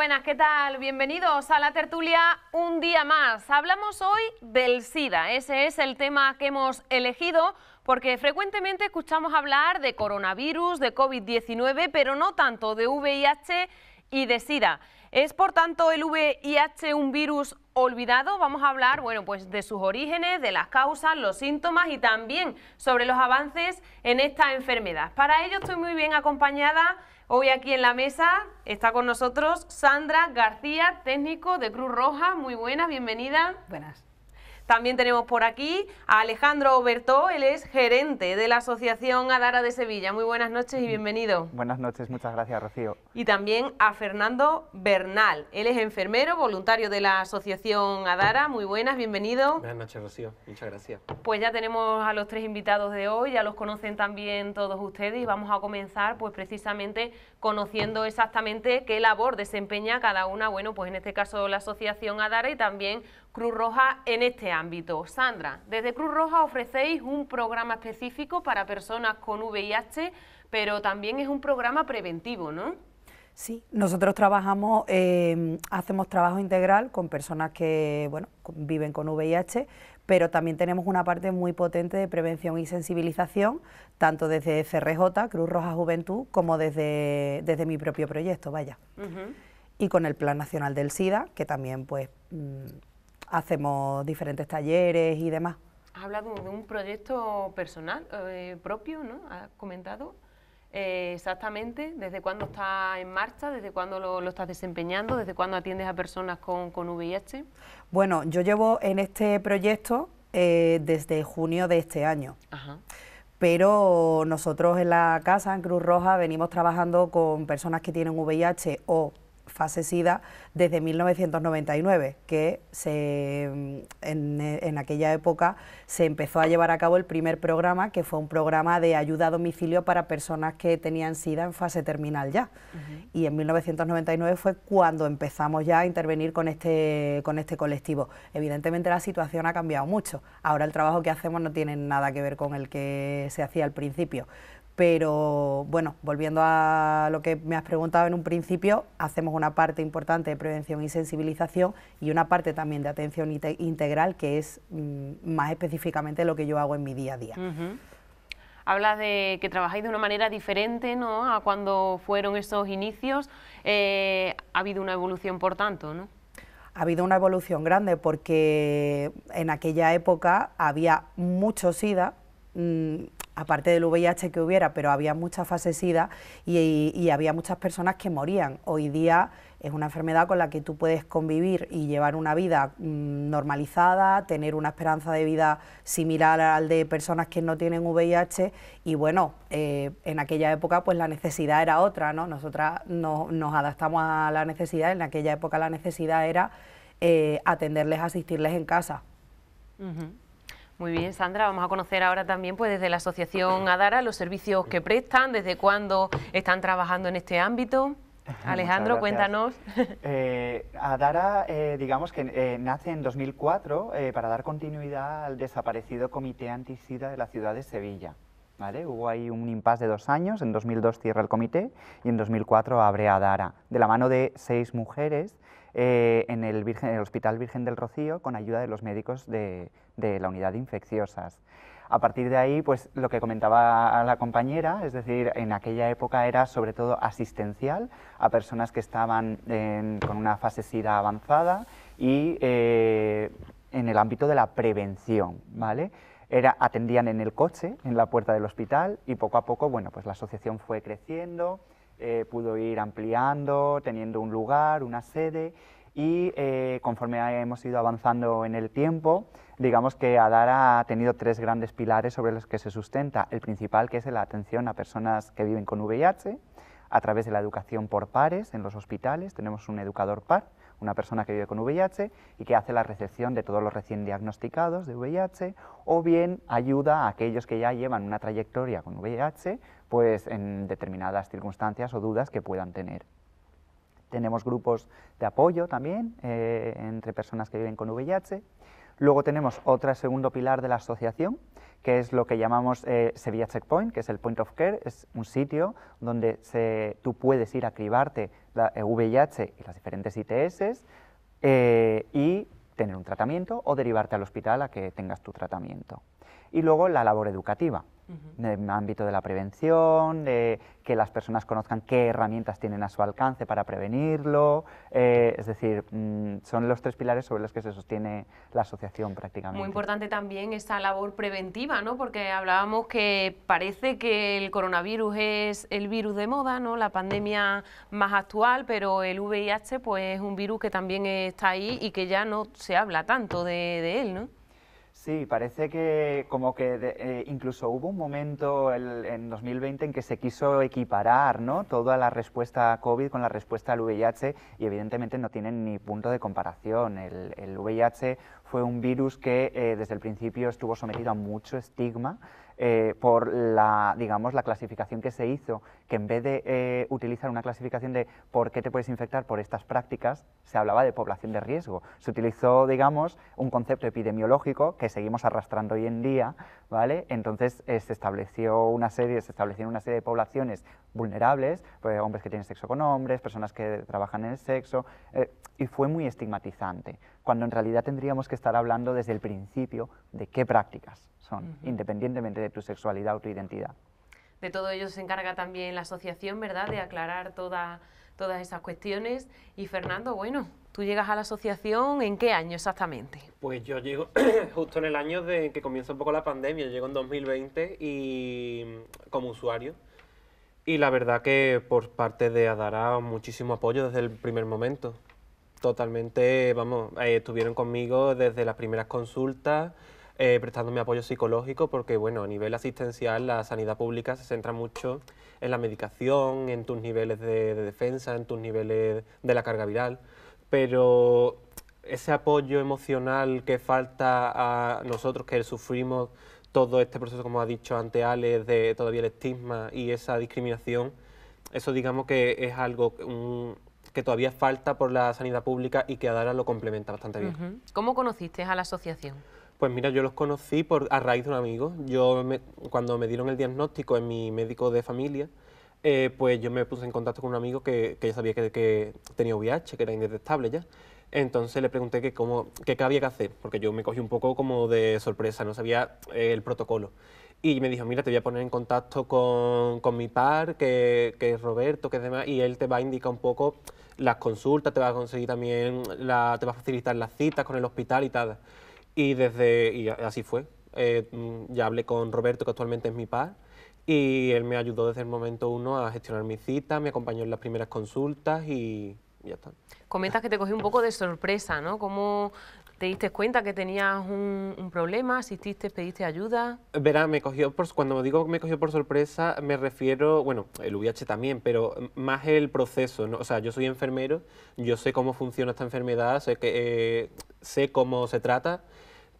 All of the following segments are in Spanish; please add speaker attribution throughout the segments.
Speaker 1: buenas, ¿qué tal? Bienvenidos a la tertulia un día más. Hablamos hoy del SIDA, ese es el tema que hemos elegido porque frecuentemente escuchamos hablar de coronavirus, de COVID-19, pero no tanto de VIH y de SIDA. ¿Es por tanto el VIH un virus olvidado? Vamos a hablar, bueno, pues de sus orígenes, de las causas, los síntomas y también sobre los avances en esta enfermedad. Para ello estoy muy bien acompañada. Hoy aquí en la mesa está con nosotros Sandra García, técnico de Cruz Roja. Muy buenas, bienvenida.
Speaker 2: Buenas.
Speaker 1: También tenemos por aquí a Alejandro Bertó, él es gerente de la Asociación Adara de Sevilla. Muy buenas noches y bienvenido.
Speaker 3: Buenas noches, muchas gracias, Rocío.
Speaker 1: Y también a Fernando Bernal, él es enfermero, voluntario de la Asociación Adara. Muy buenas, bienvenido.
Speaker 4: Buenas noches, Rocío, muchas gracias.
Speaker 1: Pues ya tenemos a los tres invitados de hoy, ya los conocen también todos ustedes y vamos a comenzar pues precisamente conociendo exactamente qué labor desempeña cada una, bueno, pues en este caso la Asociación Adara y también Cruz Roja en este ámbito. Sandra, desde Cruz Roja ofrecéis un programa específico para personas con VIH, pero también es un programa preventivo, ¿no?
Speaker 2: Sí, nosotros trabajamos, hacemos trabajo integral con personas que, bueno, viven con VIH, pero también tenemos una parte muy potente de prevención y sensibilización, tanto desde CRJ, Cruz Roja Juventud, como desde mi propio proyecto, vaya. Y con el Plan Nacional del SIDA, que también, pues, hacemos diferentes talleres y demás.
Speaker 1: Has hablado de un proyecto personal, propio, ¿no? Has comentado. Exactamente, ¿desde cuándo está en marcha? ¿Desde cuándo lo estás desempeñando? ¿Desde cuándo atiendes a personas con VIH?
Speaker 2: Bueno, yo llevo en este proyecto desde junio de este año. Ajá. Pero nosotros en la casa, en Cruz Roja, venimos trabajando con personas que tienen VIH o fase SIDA desde 1999, que en aquella época se empezó a llevar a cabo el primer programa, que fue un programa de ayuda a domicilio para personas que tenían SIDA en fase terminal ya. Y en 1999 fue cuando empezamos ya a intervenir con este colectivo. Evidentemente la situación ha cambiado mucho. Ahora el trabajo que hacemos no tiene nada que ver con el que se hacía al principio. Pero bueno, volviendo a lo que me has preguntado en un principio, hacemos una parte importante de prevención y sensibilización y una parte también de atención integral, que es más específicamente lo que yo hago en mi día a día.
Speaker 1: Hablas de que trabajáis de una manera diferente, ¿no?, a cuando fueron esos inicios. Ha habido una evolución, por tanto, ¿no?
Speaker 2: Ha habido una evolución grande porque en aquella época había mucho SIDA, aparte del VIH que hubiera, pero había mucha fase SIDA y había muchas personas que morían. Hoy día es una enfermedad con la que tú puedes convivir y llevar una vida normalizada, tener una esperanza de vida similar al de personas que no tienen VIH y bueno, en aquella época pues la necesidad era otra, ¿no? Nosotras nos adaptamos a la necesidad, en aquella época la necesidad era atenderles, asistirles en casa.
Speaker 1: Muy bien, Sandra, vamos a conocer ahora también pues desde la Asociación Adara los servicios que prestan, desde cuándo están trabajando en este ámbito. Alejandro, cuéntanos.
Speaker 3: Adara, digamos que nace en 2004 para dar continuidad al desaparecido Comité Antisida de la ciudad de Sevilla. ¿Vale? Hubo ahí un impasse de 2 años, en 2002 cierra el comité y en 2004 abre Adara, de la mano de 6 mujeres en el Hospital Virgen del Rocío con ayuda de los médicos de la unidad de infecciosas. A partir de ahí, pues lo que comentaba la compañera, es decir, en aquella época era sobre todo asistencial a personas que estaban con una fase SIDA avanzada y en el ámbito de la prevención, ¿vale? Atendían en el coche, en la puerta del hospital y poco a poco, bueno, pues la asociación fue creciendo, pudo ir ampliando, teniendo un lugar, una sede y conforme hemos ido avanzando en el tiempo, digamos que Adara ha tenido 3 grandes pilares sobre los que se sustenta. El principal, que es la atención a personas que viven con VIH, a través de la educación por pares en los hospitales. Tenemos un educador par, una persona que vive con VIH y que hace la recepción de todos los recién diagnosticados de VIH, o bien ayuda a aquellos que ya llevan una trayectoria con VIH, pues en determinadas circunstancias o dudas que puedan tener. Tenemos grupos de apoyo también entre personas que viven con VIH. Luego tenemos otro segundo pilar de la asociación, que es lo que llamamos Sevilla Checkpoint, que es el Point of Care, es un sitio donde tú puedes ir a cribarte la VIH y las diferentes ITS y tener un tratamiento o derivarte al hospital a que tengas tu tratamiento. Y luego la labor educativa, en el ámbito de la prevención, de que las personas conozcan qué herramientas tienen a su alcance para prevenirlo, es decir, son los 3 pilares sobre los que se sostiene la asociación prácticamente.
Speaker 1: Muy importante también esa labor preventiva, ¿no? Porque hablábamos que parece que el coronavirus es el virus de moda, ¿no? La pandemia más actual, pero el VIH pues es un virus que también está ahí y que ya no se habla tanto de él, ¿no?
Speaker 3: Sí, parece que como que incluso hubo un momento en 2020 en que se quiso equiparar, ¿no?, toda la respuesta a COVID con la respuesta al VIH y evidentemente no tienen ni punto de comparación. El VIH fue un virus que desde el principio estuvo sometido a mucho estigma por la clasificación que se hizo, que en vez de utilizar una clasificación de por qué te puedes infectar por estas prácticas, se hablaba de población de riesgo. Se utilizó, digamos, un concepto epidemiológico que seguimos arrastrando hoy en día, ¿vale? Entonces se establecieron una serie de poblaciones vulnerables, pues, hombres que tienen sexo con hombres, personas que trabajan en el sexo, y fue muy estigmatizante, cuando en realidad tendríamos que estar hablando desde el principio de qué prácticas son, independientemente de tu sexualidad o tu identidad.
Speaker 1: De todo ello se encarga también la asociación, ¿verdad?, de aclarar todas esas cuestiones. Y Fernando, bueno, tú llegas a la asociación, ¿en qué año exactamente?
Speaker 4: Pues yo llego justo en el año de que comienza un poco la pandemia, llego en 2020 y como usuario. Y la verdad que por parte de Adara muchísimo apoyo desde el primer momento. Totalmente, vamos, estuvieron conmigo desde las primeras consultas, prestándome apoyo psicológico, porque bueno, a nivel asistencial la sanidad pública se centra mucho en la medicación, en tus niveles de defensa, en tus niveles de la carga viral, pero ese apoyo emocional que falta a nosotros que sufrimos todo este proceso, como ha dicho antes Ale, de todavía el estigma y esa discriminación, eso digamos que es algo que todavía falta por la sanidad pública y que Adara lo complementa bastante bien.
Speaker 1: ¿Cómo conociste a la asociación?
Speaker 4: Pues mira, yo los conocí a raíz de un amigo. Cuando me dieron el diagnóstico en mi médico de familia, pues yo me puse en contacto con un amigo que ya sabía que tenía VIH, que era indetectable ya. Entonces le pregunté qué había que hacer, porque yo me cogí un poco como de sorpresa, no sabía el protocolo. Y me dijo, mira, te voy a poner en contacto con mi par, que es Roberto, que es demás, y él te va a indicar un poco las consultas, te va a conseguir también, te va a facilitar las citas con el hospital y tal. Y así fue. Ya hablé con Roberto, que actualmente es mi par, y él me ayudó desde el momento 1 a gestionar mis citas, me acompañó en las primeras consultas y ya está.
Speaker 1: Comentas que te cogió un poco de sorpresa, ¿no? ¿Cómo te diste cuenta que tenías un problema? ¿Asististe, pediste ayuda?
Speaker 4: Verá, cuando digo me cogió por sorpresa, me refiero, bueno, el VIH también, pero más el proceso, ¿no? O sea, yo soy enfermero, yo sé cómo funciona esta enfermedad, sé cómo se trata,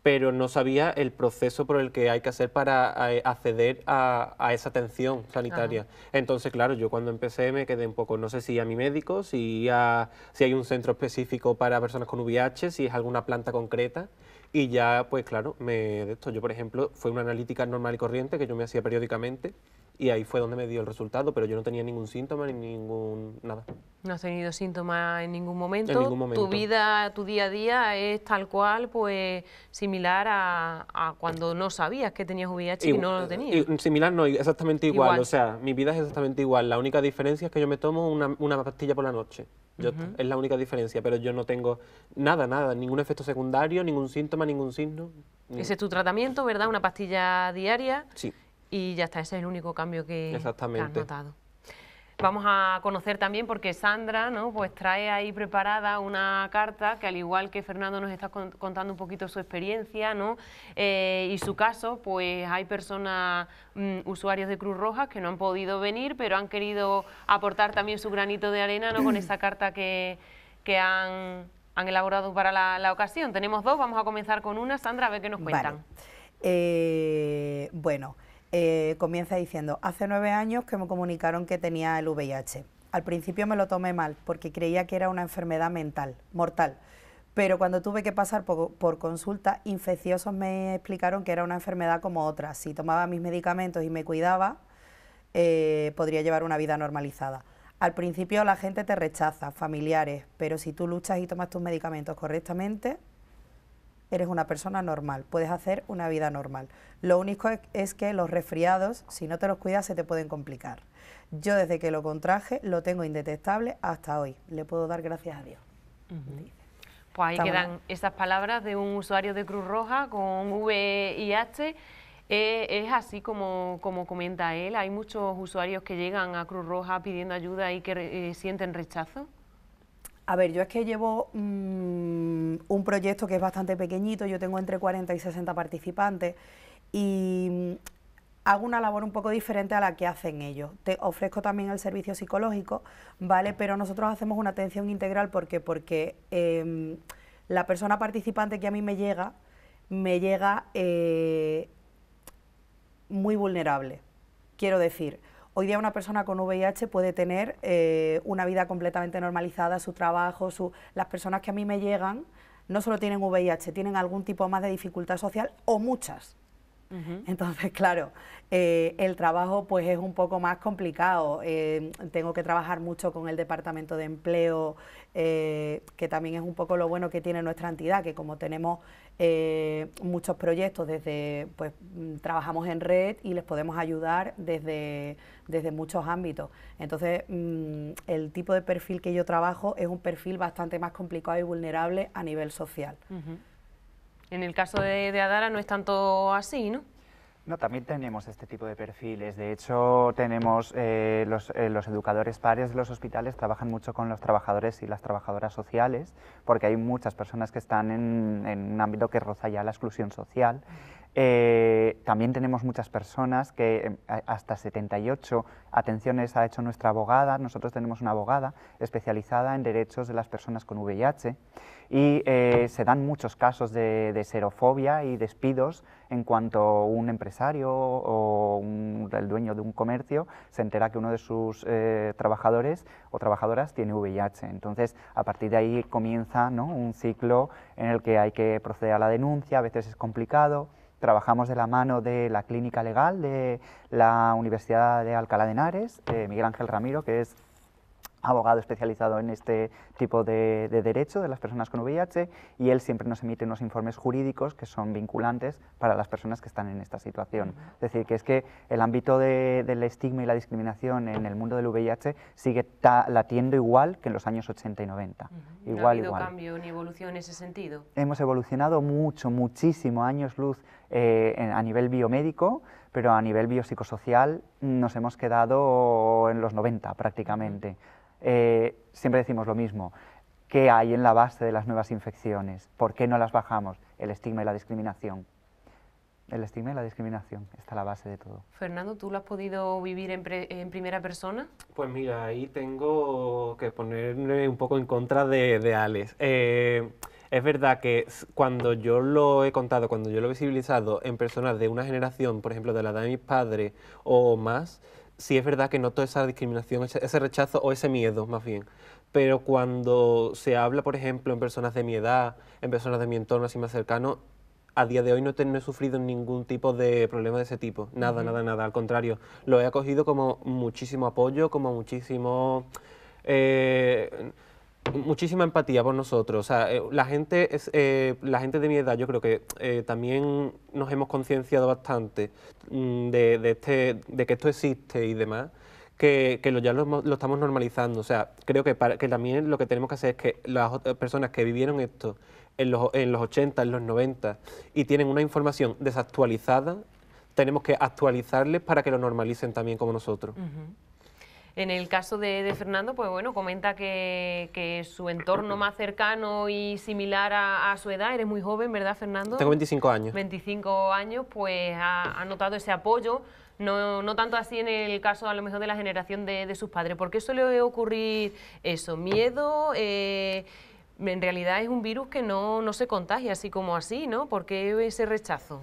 Speaker 4: pero no sabía el proceso por el que hay que hacer para acceder a esa atención sanitaria. Ajá. Entonces, claro, yo cuando empecé me quedé un poco, no sé si a mi médico, si hay un centro específico para personas con VIH, si es alguna planta concreta, y ya, pues claro, yo por ejemplo, fue una analítica normal y corriente que yo me hacía periódicamente, y ahí fue donde me dio el resultado, pero yo no tenía ningún síntoma ni nada.
Speaker 1: No has tenido síntomas en ningún momento.
Speaker 4: En ningún momento.
Speaker 1: Tu vida, tu día a día es tal cual, pues similar a cuando no sabías que tenías VIH y no lo tenías.
Speaker 4: Similar no, exactamente igual. O sea, mi vida es exactamente igual. La única diferencia es que yo me tomo una pastilla por la noche. Es la única diferencia, pero yo no tengo nada, ningún efecto secundario, ningún síntoma, ningún signo.
Speaker 1: Ese es tu tratamiento, ¿verdad? Una pastilla diaria.
Speaker 4: Sí.
Speaker 1: Y ya está, ese es el único cambio que has notado. Vamos a conocer también, porque Sandra, ¿no?, pues trae ahí preparada una carta que, al igual que Fernando nos está contando un poquito su experiencia, ¿no?, y su caso, pues hay personas, usuarios de Cruz Roja, que no han podido venir, pero han querido aportar también su granito de arena, ¿no?, con esa carta que han elaborado para la ocasión. Tenemos 2, vamos a comenzar con una. Sandra, a ver qué nos cuentan.
Speaker 2: Vale. Bueno... comienza diciendo, hace 9 años que me comunicaron que tenía el VIH. Al principio me lo tomé mal porque creía que era una enfermedad mental, mortal, Pero cuando tuve que pasar por consulta, infecciosos me explicaron que era una enfermedad como otras. Si tomaba mis medicamentos y me cuidaba, podría llevar una vida normalizada. Al principio la gente te rechaza, familiares, pero si tú luchas y tomas tus medicamentos correctamente, eres una persona normal, puedes hacer una vida normal. Lo único es que los resfriados, si no te los cuidas, se te pueden complicar. Yo desde que lo contraje lo tengo indetectable hasta hoy. Le puedo dar gracias a Dios.
Speaker 1: Pues ahí quedan esas palabras de un usuario de Cruz Roja con VIH. Es así como comenta él. Hay muchos usuarios que llegan a Cruz Roja pidiendo ayuda y que sienten rechazo.
Speaker 2: A ver, yo es que llevo un proyecto que es bastante pequeñito, yo tengo entre 40 y 60 participantes y hago una labor un poco diferente a la que hacen ellos. Te ofrezco también el servicio psicológico, ¿vale? Pero nosotros hacemos una atención integral porque la persona participante que a mí me llega muy vulnerable. Quiero decir, hoy día una persona con VIH puede tener una vida completamente normalizada, su trabajo, las personas que a mí me llegan no solo tienen VIH, tienen algún tipo más de dificultad social o muchas. Entonces, claro, el trabajo pues es un poco más complicado. Tengo que trabajar mucho con el Departamento de Empleo, que también es un poco lo bueno que tiene nuestra entidad, que como tenemos muchos proyectos, pues trabajamos en red y les podemos ayudar desde muchos ámbitos. Entonces, el tipo de perfil que yo trabajo es un perfil bastante más complicado y vulnerable a nivel social.
Speaker 1: En el caso de Adara no es tanto así, ¿no?
Speaker 3: No, también tenemos este tipo de perfiles. De hecho, tenemos los educadores pares de los hospitales trabajan mucho con los trabajadores y las trabajadoras sociales, porque hay muchas personas que están en un ámbito que roza ya la exclusión social. También tenemos muchas personas que hasta 78 atenciones ha hecho nuestra abogada. Nosotros tenemos una abogada especializada en derechos de las personas con VIH y se dan muchos casos de xerofobia y despidos en cuanto un empresario o el dueño de un comercio se entera que uno de sus trabajadores o trabajadoras tiene VIH. Entonces, a partir de ahí comienza, ¿no?, un ciclo en el que hay que proceder a la denuncia, a veces es complicado. Trabajamos de la mano de la clínica legal de la Universidad de Alcalá de Henares, Miguel Ángel Ramiro, que es abogado especializado en este tipo de derecho de las personas con VIH, y él siempre nos emite unos informes jurídicos que son vinculantes para las personas que están en esta situación. Es decir, que es que el ámbito del estigma y la discriminación en el mundo del VIH sigue latiendo igual que en los años 80 y 90.
Speaker 1: ¿No ha habido cambio ni evolución en ese sentido?
Speaker 3: Hemos evolucionado mucho, muchísimo, años luz a nivel biomédico, pero a nivel biopsicosocial nos hemos quedado en los 90 prácticamente. Siempre decimos lo mismo, ¿qué hay en la base de las nuevas infecciones? ¿Por qué no las bajamos? El estigma y la discriminación. El estigma y la discriminación está a la base de todo.
Speaker 1: Fernando, ¿tú lo has podido vivir en primera persona?
Speaker 4: Pues mira, ahí tengo que ponerme un poco en contra de Alex. Es verdad que cuando yo lo he contado, cuando yo lo he visibilizado en personas de una generación, por ejemplo, de la edad de mis padres o más, sí es verdad que noto esa discriminación, ese rechazo o ese miedo más bien. Pero cuando se habla, por ejemplo, en personas de mi edad, en personas de mi entorno así más cercano, a día de hoy no he sufrido ningún tipo de problema de ese tipo. Nada, nada. Al contrario, lo he acogido como muchísimo apoyo, como muchísima empatía por nosotros. O sea, la gente de mi edad, yo creo que también nos hemos concienciado bastante de que esto existe y demás, que ya lo estamos normalizando. O sea, creo que también lo que tenemos que hacer es que las personas que vivieron esto en los 80, en los 90 y tienen una información desactualizada, tenemos que actualizarles para que lo normalicen también como nosotros.
Speaker 1: En el caso de Fernando, pues bueno, comenta que su entorno más cercano y similar a su edad, eres muy joven, ¿verdad, Fernando?
Speaker 4: Tengo 25 años.
Speaker 1: 25 años, pues ha notado ese apoyo, no tanto así en el caso a lo mejor de la generación de sus padres. ¿Por qué suele ocurrir eso? ¿Miedo? En realidad es un virus que no se contagia así como así, ¿no? ¿Por qué ese rechazo?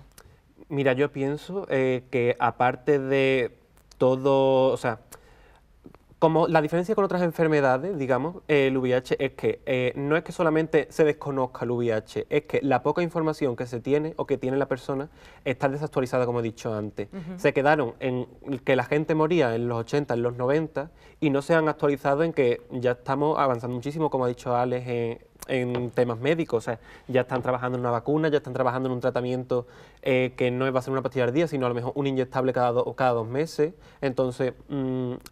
Speaker 4: Mira, yo pienso que aparte de todo, o sea, Como la diferencia con otras enfermedades, digamos, el VIH es que no es que solamente se desconozca el VIH, es que la poca información que se tiene o que tiene la persona está desactualizada, como he dicho antes. Se quedaron en que la gente moría en los 80, en los 90 y no se han actualizado en que ya estamos avanzando muchísimo, como ha dicho Alex, en temas médicos. O sea, ya están trabajando en una vacuna, ya están trabajando en un tratamiento que no va a ser una pastilla al día, sino a lo mejor un inyectable cada 2 meses. Entonces,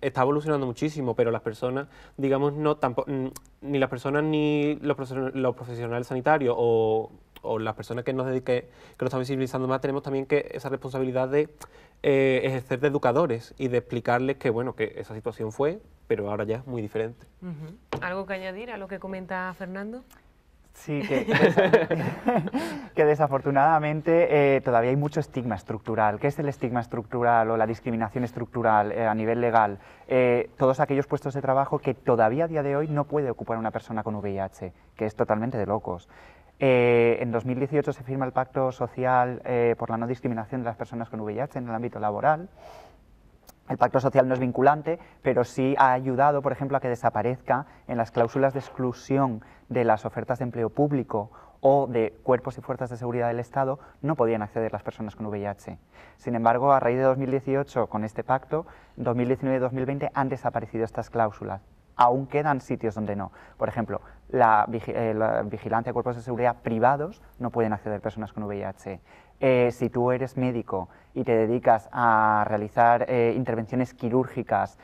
Speaker 4: está evolucionando muchísimo, pero las personas, digamos, ni las personas ni los profesionales sanitarios o las personas que nos dediquen, que lo están visibilizando más, tenemos también que esa responsabilidad de ejercer de educadores y de explicarles que, bueno, que esa situación fue, pero ahora ya es muy diferente.
Speaker 1: ¿Algo que añadir a lo que comenta Fernando?
Speaker 3: Sí, que desafortunadamente todavía hay mucho estigma estructural. ¿Qué es el estigma estructural o la discriminación estructural a nivel legal? Todos aquellos puestos de trabajo que todavía a día de hoy no puede ocupar una persona con VIH, que es totalmente de locos. En 2018 se firma el Pacto Social por la no discriminación de las personas con VIH en el ámbito laboral. El pacto social no es vinculante, pero sí ha ayudado, por ejemplo, a que desaparezca en las cláusulas de exclusión de las ofertas de empleo público o de cuerpos y fuerzas de seguridad del Estado, no podían acceder las personas con VIH. Sin embargo, a raíz de 2018, con este pacto, 2019 y 2020 han desaparecido estas cláusulas. Aún quedan sitios donde no. Por ejemplo, la vigilancia de cuerpos de seguridad privados no pueden acceder personas con VIH. Si tú eres médico y te dedicas a realizar intervenciones quirúrgicas,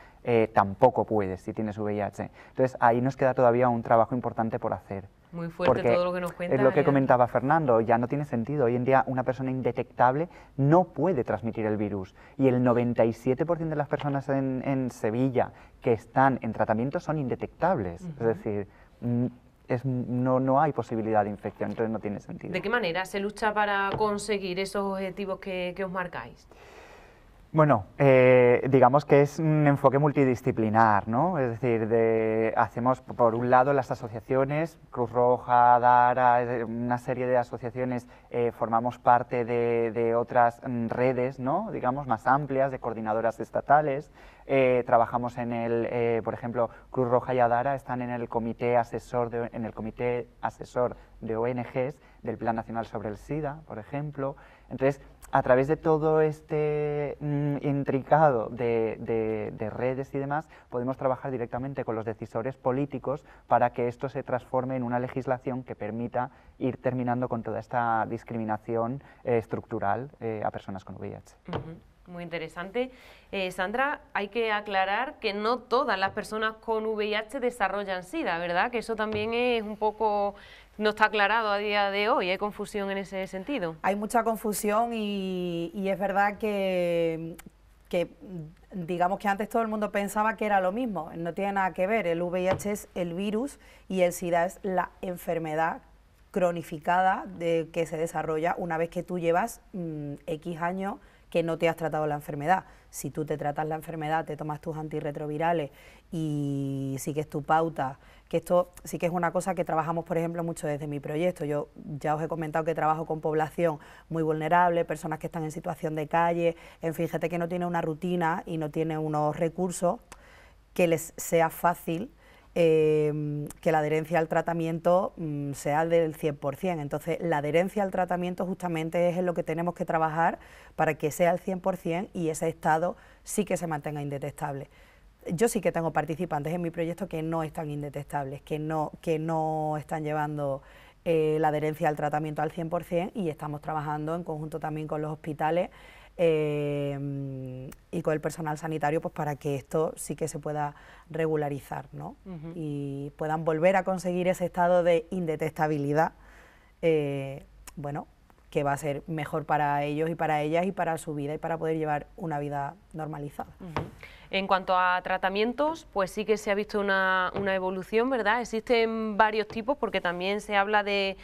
Speaker 3: tampoco puedes si tienes VIH. Entonces, ahí nos queda todavía un trabajo importante por hacer.
Speaker 1: Muy fuerte todo lo que nos cuenta.
Speaker 3: Es lo que comentaba Fernando, ya no tiene sentido. Hoy en día una persona indetectable no puede transmitir el virus. Y el 97% de las personas en Sevilla que están en tratamiento son indetectables. Es decir, no hay posibilidad de infección, entonces no tiene sentido.
Speaker 1: ¿De qué manera se lucha para conseguir esos objetivos que os marcáis?
Speaker 3: Bueno, digamos que es un enfoque multidisciplinar, ¿no? Es decir, hacemos por un lado las asociaciones, Cruz Roja, DARA, una serie de asociaciones, formamos parte de otras redes, ¿no? Digamos, más amplias, de coordinadoras estatales. Trabajamos por ejemplo, Cruz Roja y ADARA están en el comité asesor de ONGs del Plan Nacional sobre el SIDA, por ejemplo. Entonces, a través de todo este intricado de redes y demás, podemos trabajar directamente con los decisores políticos para que esto se transforme en una legislación que permita ir terminando con toda esta discriminación estructural a personas con VIH.
Speaker 1: Muy interesante. Sandra, hay que aclarar que no todas las personas con VIH desarrollan SIDA, ¿verdad? Que eso también es un poco... no está aclarado a día de hoy, hay confusión en ese sentido.
Speaker 2: Hay mucha confusión y es verdad que digamos que antes todo el mundo pensaba que era lo mismo, no tiene nada que ver. El VIH es el virus y el SIDA es la enfermedad cronificada que se desarrolla una vez que tú llevas X años que no te has tratado la enfermedad. Si tú te tratas la enfermedad, te tomas tus antirretrovirales y sigues tu pauta, que esto sí que es una cosa que trabajamos, por ejemplo, mucho desde mi proyecto. Yo ya os he comentado que trabajo con población muy vulnerable, personas que están en situación de calle, en fin, gente que no tiene una rutina y no tiene unos recursos que les sea fácil que la adherencia al tratamiento sea del 100%. Entonces, la adherencia al tratamiento justamente es en lo que tenemos que trabajar para que sea el 100% y ese estado sí que se mantenga indetectable. Yo sí que tengo participantes en mi proyecto que no están indetectables, que no están llevando la adherencia al tratamiento al 100% y estamos trabajando en conjunto también con los hospitales y con el personal sanitario pues para que esto sí que se pueda regularizar, ¿no? Y puedan volver a conseguir ese estado de indetectabilidad, bueno, que va a ser mejor para ellos y para ellas y para su vida y para poder llevar una vida normalizada.
Speaker 1: En cuanto a tratamientos, pues sí que se ha visto una evolución, ¿verdad? Existen varios tipos porque también se habla de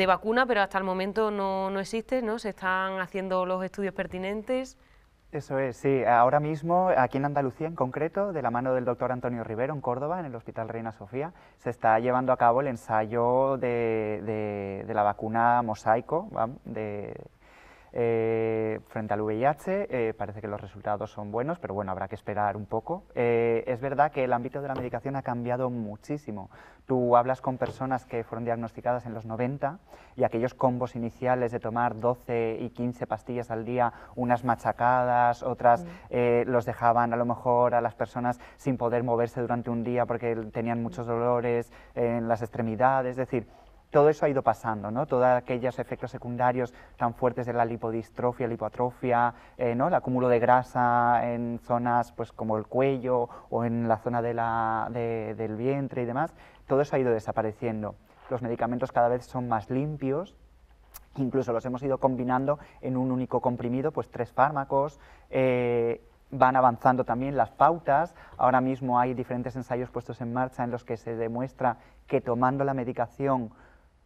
Speaker 1: vacuna, pero hasta el momento no existe, ¿no? Se están haciendo los estudios pertinentes.
Speaker 3: Eso es, sí. Ahora mismo, aquí en Andalucía en concreto, de la mano del doctor Antonio Rivero, en Córdoba, en el Hospital Reina Sofía, se está llevando a cabo el ensayo de la vacuna Mosaico, frente al VIH. Parece que los resultados son buenos, pero bueno, habrá que esperar un poco. Es verdad que el ámbito de la medicación ha cambiado muchísimo. Tú hablas con personas que fueron diagnosticadas en los 90 y aquellos combos iniciales de tomar 12 y 15 pastillas al día, unas machacadas, otras los dejaban a lo mejor a las personas sin poder moverse durante un día porque tenían muchos dolores en las extremidades, es decir, todo eso ha ido pasando, ¿no? Todos aquellos efectos secundarios tan fuertes de la lipodistrofia, lipoatrofia, ¿no? El acúmulo de grasa en zonas pues, como el cuello o en la zona del vientre y demás, todo eso ha ido desapareciendo. Los medicamentos cada vez son más limpios, incluso los hemos ido combinando en un único comprimido, pues 3 fármacos. Van avanzando también las pautas. Ahora mismo hay diferentes ensayos puestos en marcha en los que se demuestra que tomando la medicación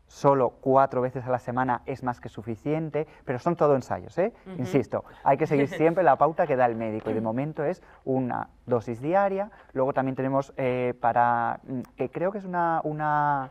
Speaker 3: solo 4 veces a la semana es más que suficiente, pero son todo ensayos, ¿eh? Insisto, hay que seguir siempre la pauta que da el médico y de momento es una dosis diaria. Luego también tenemos que creo que es una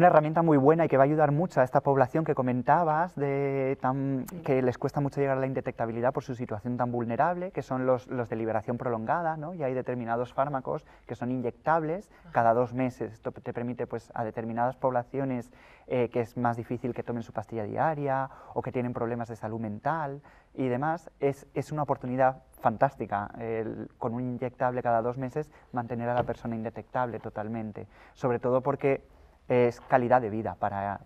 Speaker 3: herramienta muy buena y que va a ayudar mucho a esta población que comentabas, que les cuesta mucho llegar a la indetectabilidad por su situación tan vulnerable, que son los de liberación prolongada, ¿no? Y hay determinados fármacos que son inyectables cada 2 meses. Esto te permite pues, a determinadas poblaciones que es más difícil que tomen su pastilla diaria o que tienen problemas de salud mental y demás. Es una oportunidad fantástica, con un inyectable cada 2 meses, mantener a la persona indetectable totalmente, sobre todo porque es calidad de vida para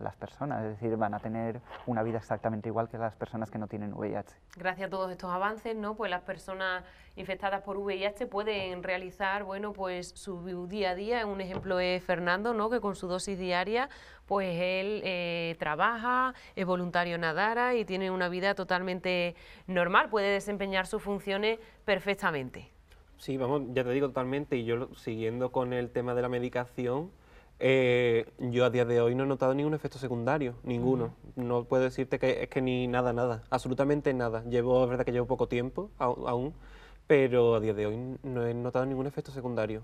Speaker 3: las personas, es decir, van a tener una vida exactamente igual que las personas que no tienen VIH.
Speaker 1: Gracias a todos estos avances, ¿no? Pues las personas infectadas por VIH pueden realizar, bueno, pues su día a día. Un ejemplo es Fernando, ¿no? Que con su dosis diaria, pues él trabaja, es voluntario en Adara y tiene una vida totalmente normal, puede desempeñar sus funciones perfectamente.
Speaker 4: Sí, vamos, ya te digo totalmente, y yo siguiendo con el tema de la medicación, yo a día de hoy no he notado ningún efecto secundario, ninguno. No puedo decirte que es que ni nada, absolutamente nada. Es verdad que llevo poco tiempo aún, pero a día de hoy no he notado ningún efecto secundario.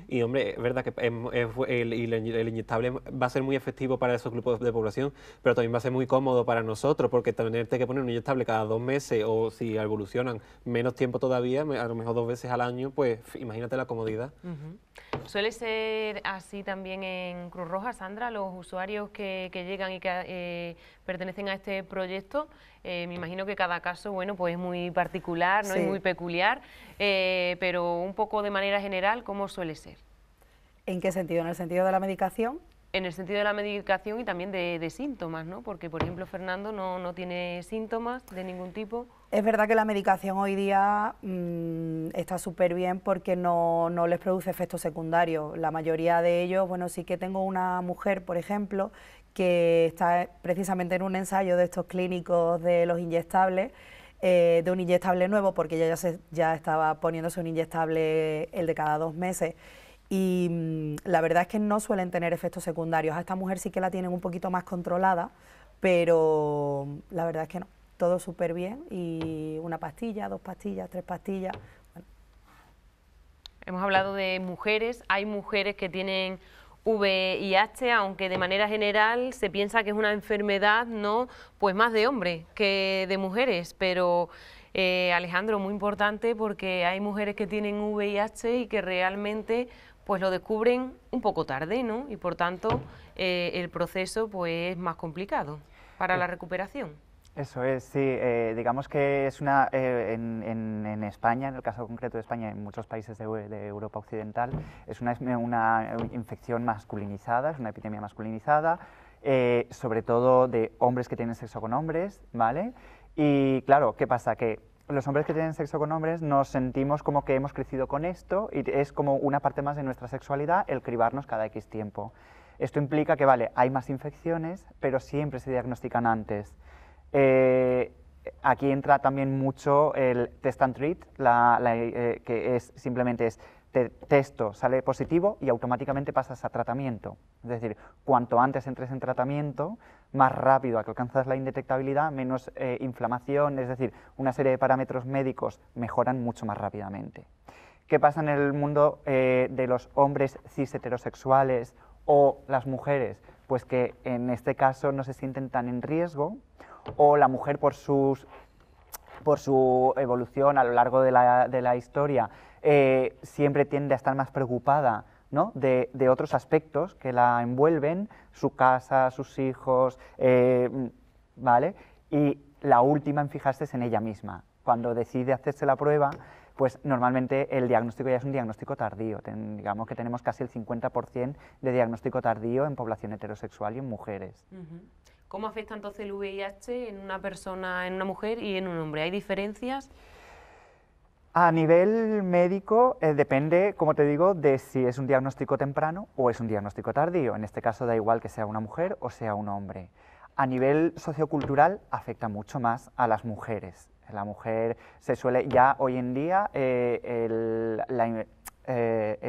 Speaker 4: Y hombre, es verdad que el inyectable va a ser muy efectivo para esos grupos de población, pero también va a ser muy cómodo para nosotros, porque tenerte que poner un inyectable cada 2 meses o si evolucionan menos tiempo todavía, a lo mejor 2 veces al año, pues imagínate la comodidad.
Speaker 1: ¿Suele ser así también en Cruz Roja, Sandra? Los usuarios que llegan y que pertenecen a este proyecto, me imagino que cada caso, bueno, pues es muy particular, ¿no?
Speaker 2: Sí.
Speaker 1: Es muy peculiar, pero un poco de manera general, ¿cómo suele ser?
Speaker 2: ¿En qué sentido? ¿En el sentido de la medicación?
Speaker 1: En el sentido de la medicación y también de síntomas, ¿no? Porque, por ejemplo, Fernando no tiene síntomas de ningún tipo.
Speaker 2: Es verdad que la medicación hoy día está súper bien porque no les produce efectos secundarios. La mayoría de ellos, bueno, sí que tengo una mujer, por ejemplo, que está precisamente en un ensayo de estos clínicos de los inyectables, de un inyectable nuevo, porque ella ya estaba poniéndose un inyectable el de cada 2 meses. Y la verdad es que no suelen tener efectos secundarios. A esta mujer sí que la tienen un poquito más controlada, pero la verdad es que no. Todo súper bien y 1 pastilla, 2 pastillas, 3 pastillas. Bueno.
Speaker 1: Hemos hablado de mujeres, hay mujeres que tienen VIH, aunque de manera general se piensa que es una enfermedad, ¿no? Pues más de hombres que de mujeres, pero Alejandro, muy importante porque hay mujeres que tienen VIH y que realmente pues lo descubren un poco tarde, ¿no? Y por tanto el proceso pues es más complicado para la recuperación.
Speaker 3: Eso es, sí. Digamos que es en España, en el caso concreto de España, en muchos países de Europa Occidental, es una infección masculinizada, es una epidemia masculinizada, sobre todo de hombres que tienen sexo con hombres, ¿vale? Y claro, ¿qué pasa? Que los hombres que tienen sexo con hombres nos sentimos como que hemos crecido con esto y es como una parte más de nuestra sexualidad el cribarnos cada X tiempo. Esto implica que, vale, hay más infecciones, pero siempre se diagnostican antes. Aquí entra también mucho el test and treat, que simplemente es testo, sale positivo y automáticamente pasas a tratamiento. Es decir, cuanto antes entres en tratamiento, más rápido alcanzas la indetectabilidad, menos inflamación, es decir, una serie de parámetros médicos mejoran mucho más rápidamente. ¿Qué pasa en el mundo de los hombres cis heterosexuales o las mujeres? Pues que en este caso no se sienten tan en riesgo o la mujer por su evolución a lo largo de la historia siempre tiende a estar más preocupada, ¿no?, de otros aspectos que la envuelven, su casa, sus hijos, ¿vale? Y la última en fijarse es en ella misma. Cuando decide hacerse la prueba, pues normalmente el diagnóstico ya es un diagnóstico tardío. Digamos que tenemos casi el 50% de diagnóstico tardío en población heterosexual y en mujeres.
Speaker 1: ¿Cómo afecta entonces el VIH en una persona, en una mujer y en un hombre? ¿Hay diferencias?
Speaker 3: A nivel médico depende, como te digo, de si es un diagnóstico temprano o es un diagnóstico tardío. En este caso da igual que sea una mujer o sea un hombre. A nivel sociocultural afecta mucho más a las mujeres. La mujer se suele, ya hoy en día, el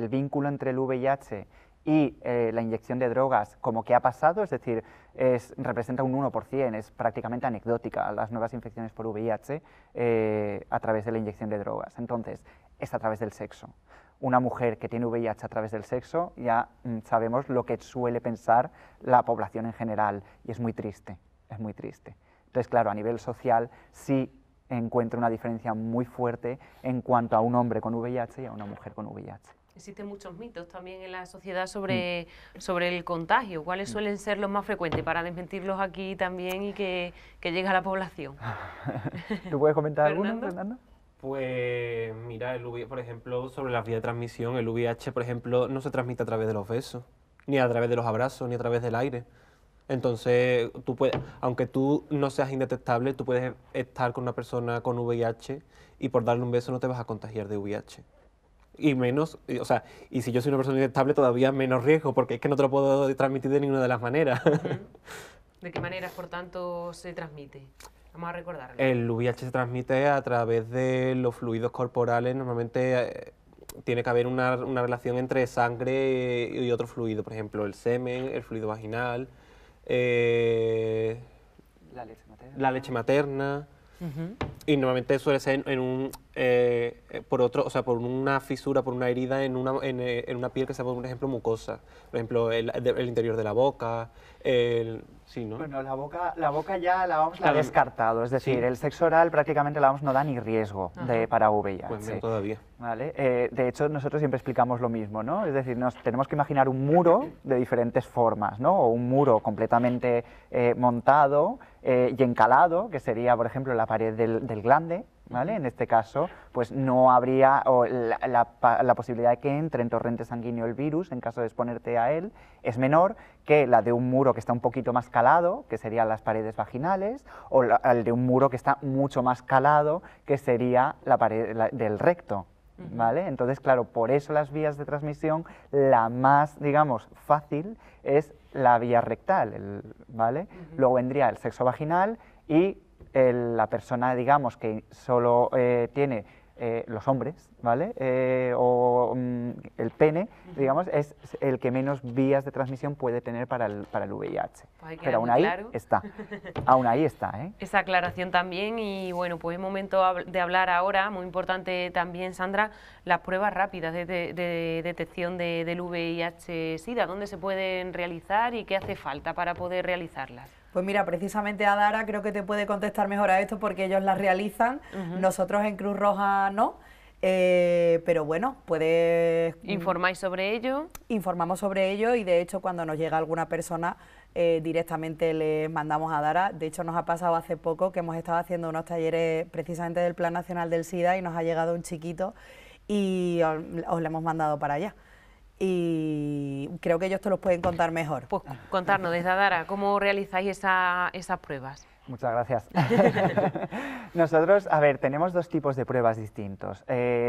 Speaker 3: vínculo entre el VIH y la inyección de drogas como que ha pasado, es decir, representa un 1%, es prácticamente anecdótica las nuevas infecciones por VIH a través de la inyección de drogas. Entonces, es a través del sexo. Una mujer que tiene VIH a través del sexo, ya sabemos lo que suele pensar la población en general, y es muy triste, es muy triste. Entonces, claro, a nivel social sí encuentro una diferencia muy fuerte en cuanto a un hombre con VIH y a una mujer con VIH.
Speaker 1: Existen muchos mitos también en la sociedad sobre el contagio. ¿Cuáles suelen ser los más frecuentes para desmentirlos aquí también y que llegue a la población?
Speaker 3: ¿Tú puedes comentar alguno, Fernando?
Speaker 4: Pues mira, por ejemplo, sobre las vías de transmisión, el VIH, por ejemplo, no se transmite a través de los besos, ni a través de los abrazos, ni a través del aire. Entonces, aunque tú no seas indetectable, tú puedes estar con una persona con VIH y por darle un beso no te vas a contagiar de VIH. Y menos, o sea, y si yo soy una persona indetectable, todavía menos riesgo, porque es que no te lo puedo transmitir de ninguna de las maneras.
Speaker 1: ¿De qué maneras, por tanto, se transmite? Vamos a recordarlo.
Speaker 4: El VIH se transmite a través de los fluidos corporales. Normalmente tiene que haber una relación entre sangre y otro fluido, por ejemplo, el semen, el fluido vaginal, la leche materna. Y normalmente suele ser por una fisura, por una herida en una piel que sea, por ejemplo, mucosa. Por ejemplo, el interior de la boca, sí, ¿no?
Speaker 3: Bueno, la boca ya la OMS la ha descartado, es decir, el sexo oral prácticamente la OMS no da ni riesgo para VIH.
Speaker 4: Pues menos todavía.
Speaker 3: ¿Vale? De hecho, nosotros siempre explicamos lo mismo, ¿no? Es decir, nos tenemos que imaginar un muro de diferentes formas, ¿no? O un muro completamente montado y encalado, que sería, por ejemplo, la pared del glande, ¿vale? En este caso, pues no habría la posibilidad de que entre en torrente sanguíneo el virus, en caso de exponerte a él, es menor que la de un muro que está un poquito más calado, que serían las paredes vaginales, o el de un muro que está mucho más calado, que sería la pared del recto. ¿Vale? Entonces, claro, por eso las vías de transmisión, la más, digamos, fácil es la vía rectal, ¿vale? Luego vendría el sexo vaginal y la persona, digamos, que solo tiene los hombres, ¿vale? O el pene, digamos, es el que menos vías de transmisión puede tener para el VIH.
Speaker 1: Pues
Speaker 3: pero aún ahí está, aún ahí está, ¿eh?
Speaker 1: Esa aclaración también y bueno, pues es momento de hablar ahora, muy importante también, Sandra, las pruebas rápidas de detección del VIH-Sida, ¿dónde se pueden realizar y qué hace falta para poder realizarlas?
Speaker 2: Pues mira, precisamente Adara creo que te puede contestar mejor a esto porque ellos las realizan, nosotros en Cruz Roja no, pero bueno, puedes...
Speaker 1: ¿Informáis sobre ello?
Speaker 2: Informamos sobre ello y de hecho cuando nos llega alguna persona directamente les mandamos a Dara. De hecho nos ha pasado hace poco que hemos estado haciendo unos talleres precisamente del Plan Nacional del SIDA y nos ha llegado un chiquito y os le hemos mandado para allá. Y creo que ellos te los pueden contar mejor.
Speaker 1: Pues contarnos desde Adara, ¿cómo realizáis esas pruebas?
Speaker 3: Muchas gracias. Nosotros, a ver, tenemos dos tipos de pruebas distintos.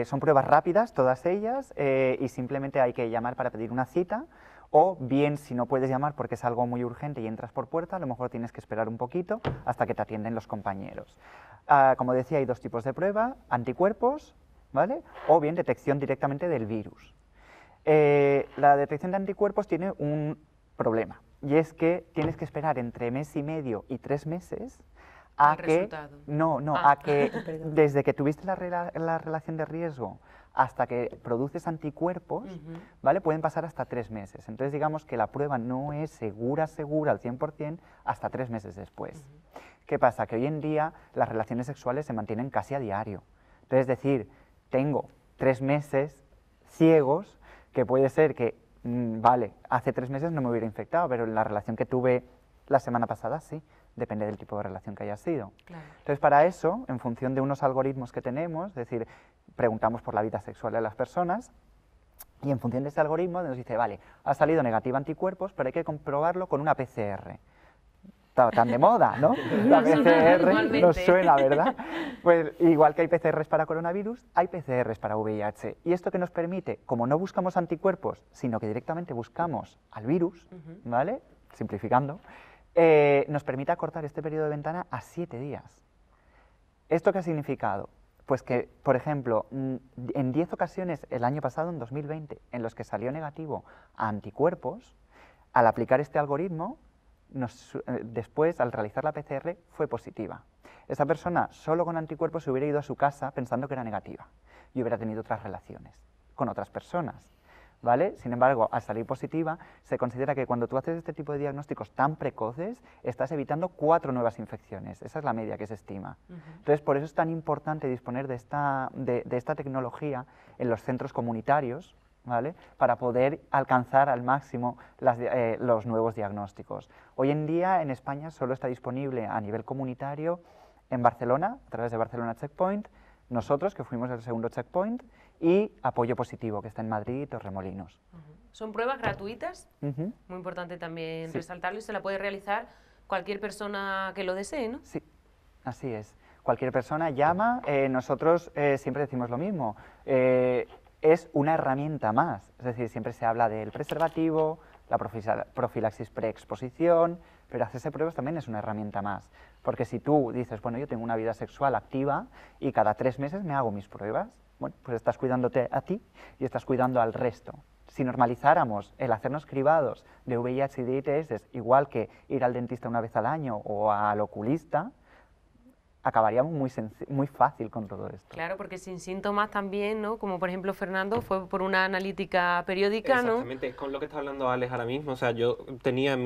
Speaker 3: Son pruebas rápidas, todas ellas, y simplemente hay que llamar para pedir una cita, o bien, si no puedes llamar porque es algo muy urgente y entras por puerta, a lo mejor tienes que esperar un poquito hasta que te atienden los compañeros. Como decía, hay dos tipos de prueba, anticuerpos, ¿vale? O bien detección directamente del virus. La detección de anticuerpos tiene un problema, y es que tienes que esperar entre mes y medio y 3 meses a que... a que desde que tuviste la relación de riesgo hasta que produces anticuerpos, ¿vale? Pueden pasar hasta 3 meses. Entonces digamos que la prueba no es segura al 100% hasta 3 meses después. ¿Qué pasa? Que hoy en día las relaciones sexuales se mantienen casi a diario. Entonces, es decir, tengo 3 meses ciegos, que puede ser que, vale, hace 3 meses no me hubiera infectado, pero en la relación que tuve la semana pasada sí, depende del tipo de relación que haya sido.
Speaker 1: Claro.
Speaker 3: Entonces, para eso, en función de unos algoritmos que tenemos, es decir, preguntamos por la vida sexual de las personas, y en función de ese algoritmo nos dice, vale, ha salido negativa anticuerpos, pero hay que comprobarlo con una PCR. Tan de moda, ¿no? La PCR nos suena, ¿verdad? Pues igual que hay PCRs para coronavirus, hay PCRs para VIH. ¿Y esto qué nos permite? Como no buscamos anticuerpos, sino que directamente buscamos al virus, ¿vale? Simplificando, nos permite acortar este periodo de ventana a 7 días. ¿Esto qué ha significado? Pues que, por ejemplo, en 10 ocasiones el año pasado, en 2020, en los que salió negativo a anticuerpos, al aplicar este algoritmo, después, al realizar la PCR, fue positiva. Esa persona, solo con anticuerpos, se hubiera ido a su casa pensando que era negativa y hubiera tenido otras relaciones con otras personas, ¿vale? Sin embargo, al salir positiva, se considera que cuando tú haces este tipo de diagnósticos tan precoces, estás evitando 4 nuevas infecciones. Esa es la media que se estima. Entonces, por eso es tan importante disponer de esta tecnología en los centros comunitarios, ¿vale? Para poder alcanzar al máximo los nuevos diagnósticos. Hoy en día en España solo está disponible a nivel comunitario en Barcelona, a través de Barcelona Checkpoint, nosotros que fuimos el segundo checkpoint, y Apoyo Positivo, que está en Madrid y Torremolinos.
Speaker 1: Son pruebas gratuitas, muy importante también resaltarlo, y se la puede realizar cualquier persona que lo desee, ¿no?
Speaker 3: Sí, así es. Cualquier persona llama, nosotros siempre decimos lo mismo, es una herramienta más, es decir, siempre se habla del preservativo, la profilaxis preexposición, pero hacerse pruebas también es una herramienta más, porque si tú dices, bueno, yo tengo una vida sexual activa y cada 3 meses me hago mis pruebas, bueno, pues estás cuidándote a ti y estás cuidando al resto. Si normalizáramos el hacernos cribados de VIH y de ITS, igual que ir al dentista una vez al año o al oculista, acabaríamos muy fácil con todo esto.
Speaker 1: Claro, porque sin síntomas también, ¿no? Como por ejemplo Fernando, fue por una analítica periódica, ¿no?
Speaker 4: Exactamente, es con lo que está hablando Alex ahora mismo. O sea, yo tenía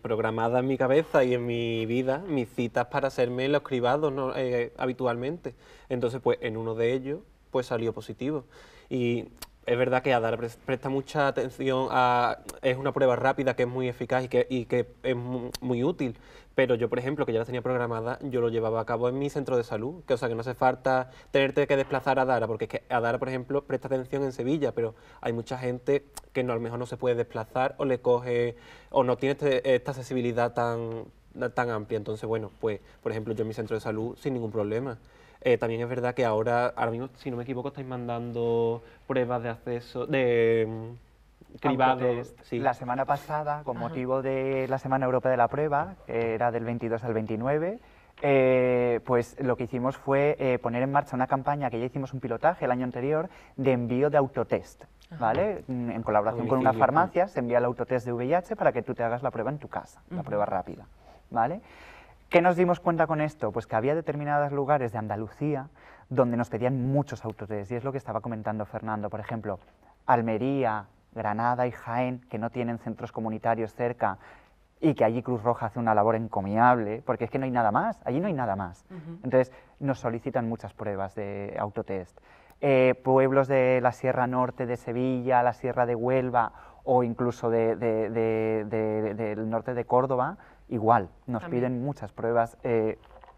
Speaker 4: programada en mi cabeza y en mi vida mis citas para hacerme los cribados, ¿no? Habitualmente. Entonces, pues en uno de ellos, pues salió positivo. Y es verdad que ADARA presta mucha atención a... Es una prueba rápida que es muy eficaz y que es muy útil. Pero yo, por ejemplo, que ya la tenía programada, yo lo llevaba a cabo en mi centro de salud. O sea, que no hace falta tenerte que desplazar a ADARA, porque es que ADARA, por ejemplo, presta atención en Sevilla, pero hay mucha gente que a lo mejor no se puede desplazar o le coge... o no tiene esta accesibilidad tan amplia. Entonces, bueno, pues, por ejemplo, yo en mi centro de salud sin ningún problema. También es verdad que ahora mismo, si no me equivoco, estáis mandando pruebas de acceso, de cribados. Sí.
Speaker 3: La semana pasada, con motivo de la Semana Europea de la Prueba, que era del 22 al 29, pues lo que hicimos fue poner en marcha una campaña que ya hicimos un pilotaje el año anterior de envío de autotest, ¿vale? En colaboración con una farmacia se envía el autotest de VIH para que tú te hagas la prueba en tu casa, la prueba rápida, ¿vale? ¿Qué nos dimos cuenta con esto? Pues que había determinados lugares de Andalucía donde nos pedían muchos autotest, y es lo que estaba comentando Fernando. Por ejemplo, Almería, Granada y Jaén, que no tienen centros comunitarios cerca y que allí Cruz Roja hace una labor encomiable, porque es que no hay nada más, allí no hay nada más. Entonces nos solicitan muchas pruebas de autotest. Pueblos de la Sierra Norte de Sevilla, la Sierra de Huelva o incluso del norte de Córdoba, igual, nos piden muchas pruebas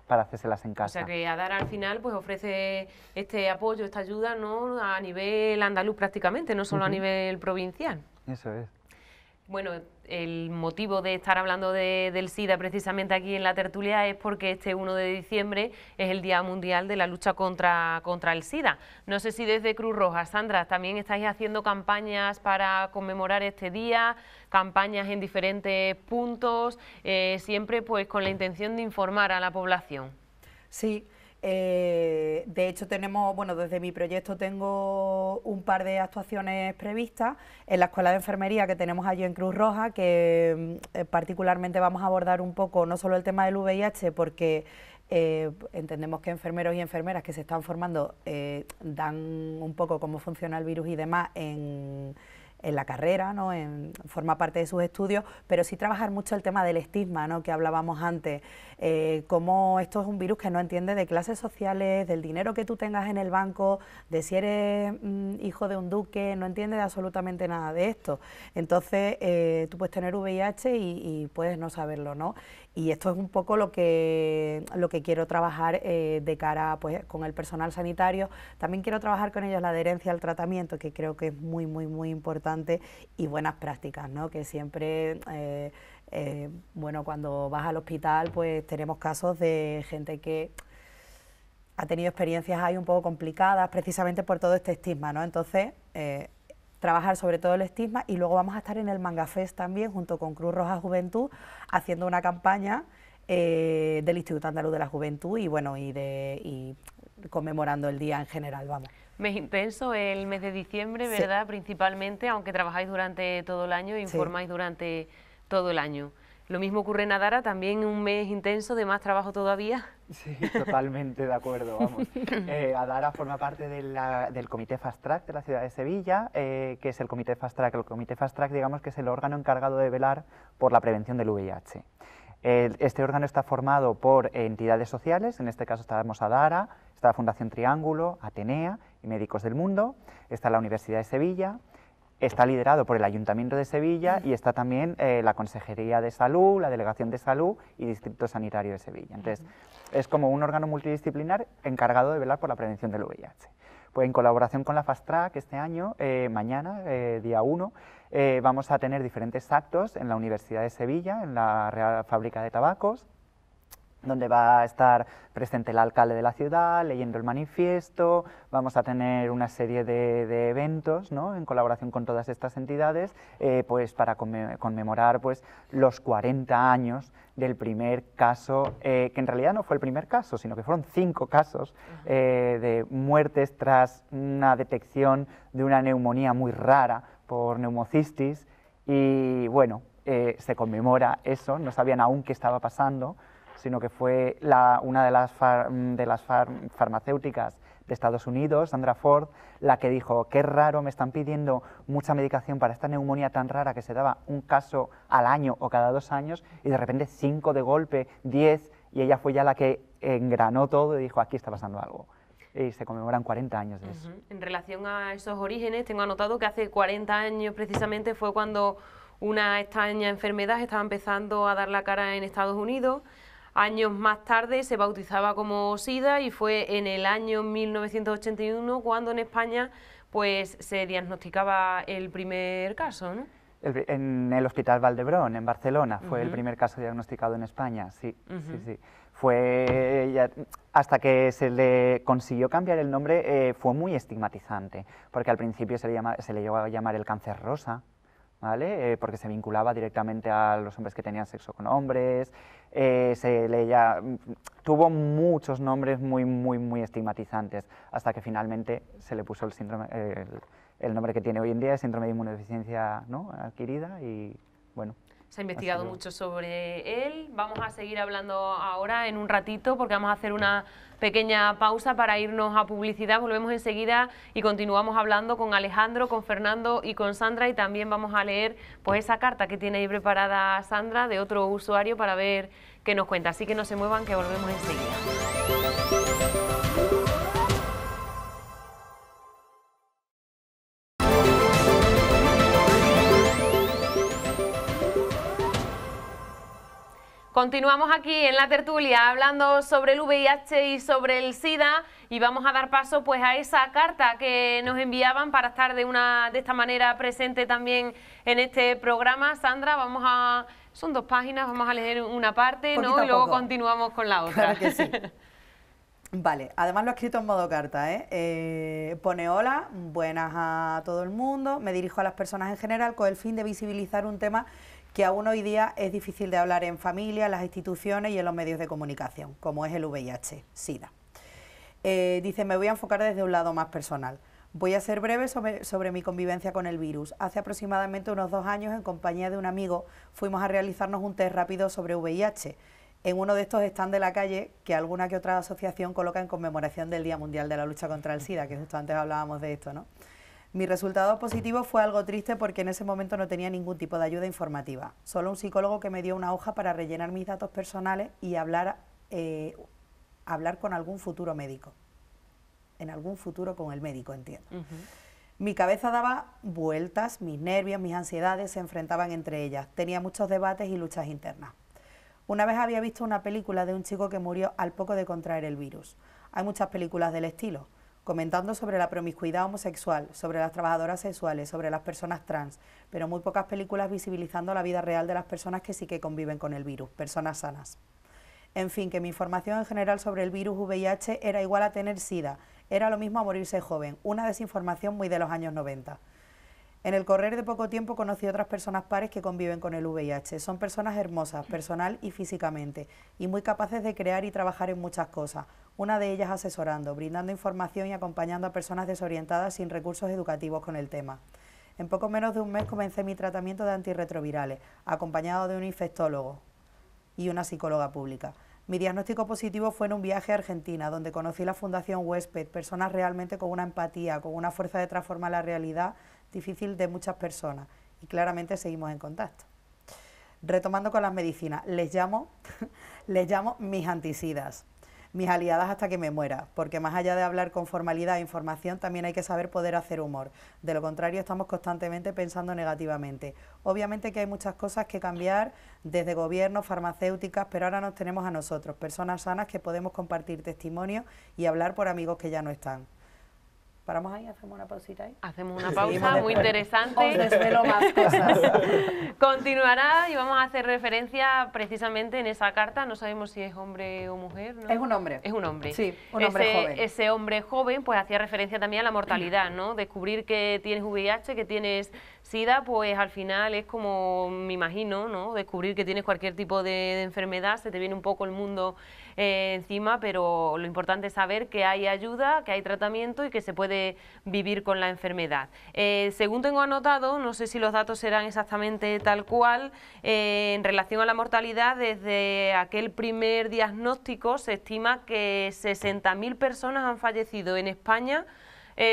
Speaker 3: para hacérselas en casa.
Speaker 1: O sea que ADARA al final pues ofrece este apoyo, esta ayuda, ¿no? A nivel andaluz prácticamente, no solo a nivel provincial.
Speaker 3: Eso es.
Speaker 1: Bueno, el motivo de estar hablando del SIDA precisamente aquí en la tertulia es porque este 1 de diciembre es el Día Mundial de la Lucha contra el SIDA. No sé si desde Cruz Roja, Sandra, también estáis haciendo campañas para conmemorar este día, campañas en diferentes puntos, siempre pues con la intención de informar a la población.
Speaker 2: Sí. De hecho tenemos, bueno, desde mi proyecto tengo un par de actuaciones previstas en la Escuela de Enfermería que tenemos allí en Cruz Roja, que particularmente vamos a abordar un poco no solo el tema del VIH, porque entendemos que enfermeros y enfermeras que se están formando dan un poco cómo funciona el virus y demás en la carrera, ¿no? Forma parte de sus estudios, pero sí trabajar mucho el tema del estigma, ¿no? Que hablábamos antes, cómo esto es un virus que no entiende de clases sociales, del dinero que tú tengas en el banco, de si eres hijo de un duque, no entiende de absolutamente nada de esto. Entonces, tú puedes tener VIH y puedes no saberlo, ¿no? Y esto es un poco lo que quiero trabajar de cara, pues, con el personal sanitario. También quiero trabajar con ellos la adherencia al tratamiento, que creo que es muy, muy, muy importante, y buenas prácticas, ¿no? Que siempre, bueno, cuando vas al hospital, pues tenemos casos de gente que ha tenido experiencias ahí un poco complicadas, precisamente por todo este estigma, ¿no? Entonces, trabajar sobre todo el estigma, y luego vamos a estar en el Manga Fest también, junto con Cruz Roja Juventud, haciendo una campaña del Instituto Andaluz de la Juventud y, bueno, y conmemorando el día en general, vamos.
Speaker 1: Mes intenso, el mes de diciembre, ¿verdad? Sí. Principalmente, aunque trabajáis durante todo el año e informáis durante todo el año. Lo mismo ocurre en Adara, también un mes intenso, de más trabajo todavía.
Speaker 3: Sí, totalmente de acuerdo, vamos. Adara forma parte del Comité Fast Track de la ciudad de Sevilla, que es el Comité Fast Track. El Comité Fast Track, digamos, que es el órgano encargado de velar por la prevención del VIH. Este órgano está formado por entidades sociales, en este caso estamos Adara, está la Fundación Triángulo, Atenea y Médicos del Mundo, está la Universidad de Sevilla, está liderado por el Ayuntamiento de Sevilla y está también la Consejería de Salud, la Delegación de Salud y Distrito Sanitario de Sevilla. Entonces, es como un órgano multidisciplinar encargado de velar por la prevención del VIH. Pues en colaboración con la Fast Track este año, mañana, día 1, vamos a tener diferentes actos en la Universidad de Sevilla, en la Real Fábrica de Tabacos, donde va a estar presente el alcalde de la ciudad, leyendo el manifiesto. Vamos a tener una serie de eventos, ¿no?, en colaboración con todas estas entidades, pues para conmemorar, pues, los 40 años del primer caso, que en realidad no fue el primer caso, sino que fueron 5 casos de muertes tras una detección de una neumonía muy rara por neumocistis, y bueno, se conmemora eso. No sabían aún qué estaba pasando, sino que fue una de las farmacéuticas de Estados Unidos, Sandra Ford, la que dijo: qué raro, me están pidiendo mucha medicación para esta neumonía tan rara que se daba un caso al año o cada 2 años, y de repente 5 de golpe, 10, y ella fue ya la que engranó todo y dijo: aquí está pasando algo. Y se conmemoran 40 años de eso.
Speaker 1: En relación a esos orígenes, tengo anotado que hace 40 años precisamente fue cuando una extraña enfermedad estaba empezando a dar la cara en Estados Unidos. Años más tarde se bautizaba como SIDA, y fue en el año 1981 cuando en España, pues, se diagnosticaba el primer caso, ¿no?
Speaker 3: En el Hospital Valdebrón, en Barcelona, fue el primer caso diagnosticado en España, sí, sí. Fue, hasta que se le consiguió cambiar el nombre, fue muy estigmatizante, porque al principio se le llegó a llamar el cáncer rosa, ¿vale? Porque se vinculaba directamente a los hombres que tenían sexo con hombres. Tuvo muchos nombres muy estigmatizantes, hasta que finalmente se le puso el nombre que tiene hoy en día, el síndrome de inmunodeficiencia, ¿no?, adquirida, y bueno.
Speaker 1: Se ha investigado mucho sobre él. Vamos a seguir hablando ahora en un ratito, porque vamos a hacer una pequeña pausa para irnos a publicidad. Volvemos enseguida y continuamos hablando con Alejandro, con Fernando y con Sandra, y también vamos a leer, pues, esa carta que tiene ahí preparada Sandra de otro usuario para ver qué nos cuenta. Así que no se muevan, que volvemos enseguida. Continuamos aquí en la tertulia hablando sobre el VIH y sobre el SIDA, y vamos a dar paso, pues, a esa carta que nos enviaban para estar de esta manera presente también en este programa. Sandra, son 2 páginas, vamos a leer una parte, ¿no?, y luego continuamos con la otra.
Speaker 2: Claro que sí. Vale, además lo he escrito en modo carta, pone: hola, buenas a todo el mundo, me dirijo a las personas en general con el fin de visibilizar un tema que aún hoy día es difícil de hablar en familia, en las instituciones y en los medios de comunicación, como es el VIH-Sida. Dice: me voy a enfocar desde un lado más personal. Voy a ser breve sobre mi convivencia con el virus. Hace aproximadamente unos 2 años, en compañía de un amigo, fuimos a realizarnos un test rápido sobre VIH, en uno de estos stands de la calle que alguna que otra asociación coloca en conmemoración del Día Mundial de la Lucha contra el SIDA, que justo antes hablábamos de esto, ¿no? Mi resultado positivo fue algo triste porque en ese momento no tenía ningún tipo de ayuda informativa, solo un psicólogo que me dio una hoja para rellenar mis datos personales y hablar con algún futuro médico. En algún futuro con el médico, entiendo. Mi cabeza daba vueltas, mis nervios, mis ansiedades se enfrentaban entre ellas. Tenía muchos debates y luchas internas. Una vez había visto una película de un chico que murió al poco de contraer el virus. Hay muchas películas del estilo, comentando sobre la promiscuidad homosexual, sobre las trabajadoras sexuales, sobre las personas trans, pero muy pocas películas visibilizando la vida real de las personas que sí que conviven con el virus, personas sanas. En fin, que mi información en general sobre el virus VIH era igual a tener SIDA, era lo mismo a morirse joven, una desinformación muy de los años 90. En el correr de poco tiempo conocí otras personas pares que conviven con el VIH. Son personas hermosas, personal y físicamente, y muy capaces de crear y trabajar en muchas cosas, una de ellas asesorando, brindando información y acompañando a personas desorientadas sin recursos educativos con el tema. En poco menos de un mes comencé mi tratamiento de antirretrovirales, acompañado de un infectólogo y una psicóloga pública. Mi diagnóstico positivo fue en un viaje a Argentina, donde conocí la Fundación Huésped, personas realmente con una empatía, con una fuerza de transformar la realidad difícil de muchas personas, y claramente seguimos en contacto. Retomando con las medicinas, les llamo mis antisidas, mis aliadas hasta que me muera, porque más allá de hablar con formalidad e información, también hay que saber poder hacer humor. De lo contrario, estamos constantemente pensando negativamente. Obviamente que hay muchas cosas que cambiar, desde gobiernos, farmacéuticas, pero ahora nos tenemos a nosotros, personas sanas que podemos compartir testimonios y hablar por amigos que ya no están. ¿Paramos ahí? ¿Hacemos una pausita ahí?
Speaker 1: Hacemos una pausa muy interesante.
Speaker 2: Os desvelo más cosas.
Speaker 1: Continuará y vamos a hacer referencia precisamente en esa carta. No sabemos si es hombre o mujer, ¿no?
Speaker 2: Es un hombre.
Speaker 1: Es un hombre.
Speaker 2: Sí, un hombre joven.
Speaker 1: Ese hombre joven pues hacía referencia también a la mortalidad, ¿no? Descubrir que tienes VIH, que tienes SIDA, pues al final es como, me imagino, ¿no? Descubrir que tienes cualquier tipo de enfermedad, se te viene un poco el mundo encima, pero lo importante es saber que hay ayuda, que hay tratamiento y que se puede vivir con la enfermedad. Según tengo anotado, no sé si los datos serán exactamente tal cual, en relación a la mortalidad, desde aquel primer diagnóstico se estima que 60.000 personas han fallecido en España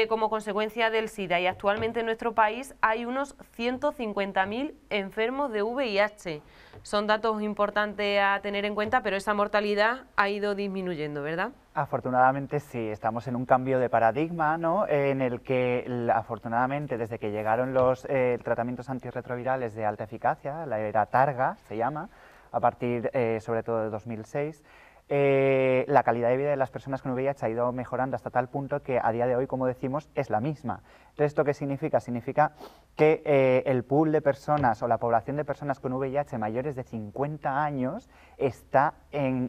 Speaker 1: como consecuencia del SIDA, y actualmente en nuestro país hay unos 150.000 enfermos de VIH. Son datos importantes a tener en cuenta, pero esa mortalidad ha ido disminuyendo, ¿verdad?
Speaker 3: Afortunadamente sí, estamos en un cambio de paradigma, ¿no? En el que afortunadamente desde que llegaron los tratamientos antirretrovirales de alta eficacia, la era Targa se llama, a partir sobre todo de 2006, la calidad de vida de las personas con VIH ha ido mejorando hasta tal punto que a día de hoy, como decimos, es la misma. Entonces, ¿esto qué significa? Significa que el pool de personas o la población de personas con VIH mayores de 50 años está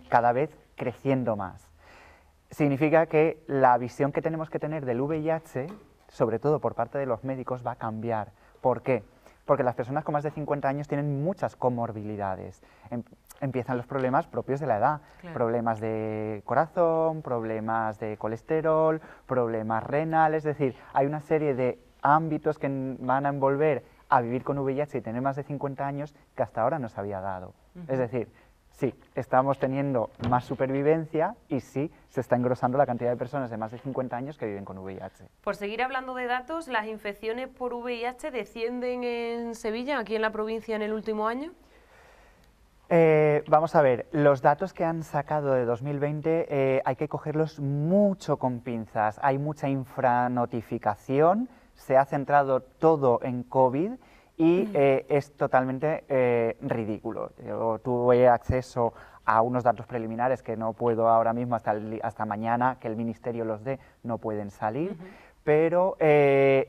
Speaker 3: cada vez creciendo más. Significa que la visión que tenemos que tener del VIH, sobre todo por parte de los médicos, va a cambiar. ¿Por qué? Porque las personas con más de 50 años tienen muchas comorbilidades. Empiezan los problemas propios de la edad, claro. Problemas de corazón, problemas de colesterol, problemas renales, es decir, hay una serie de ámbitos que van a envolver a vivir con VIH y tener más de 50 años que hasta ahora no se había dado. Es decir, sí, estamos teniendo más supervivencia y sí, se está engrosando la cantidad de personas de más de 50 años que viven con VIH.
Speaker 1: Por seguir hablando de datos, ¿las infecciones por VIH descienden en Sevilla, aquí en la provincia, en el último año?
Speaker 3: Vamos a ver, los datos que han sacado de 2020 hay que cogerlos mucho con pinzas. Hay mucha infranotificación, se ha centrado todo en COVID y es totalmente ridículo. Yo tuve acceso a unos datos preliminares que no puedo ahora mismo, hasta mañana que el Ministerio los dé, no pueden salir. Pero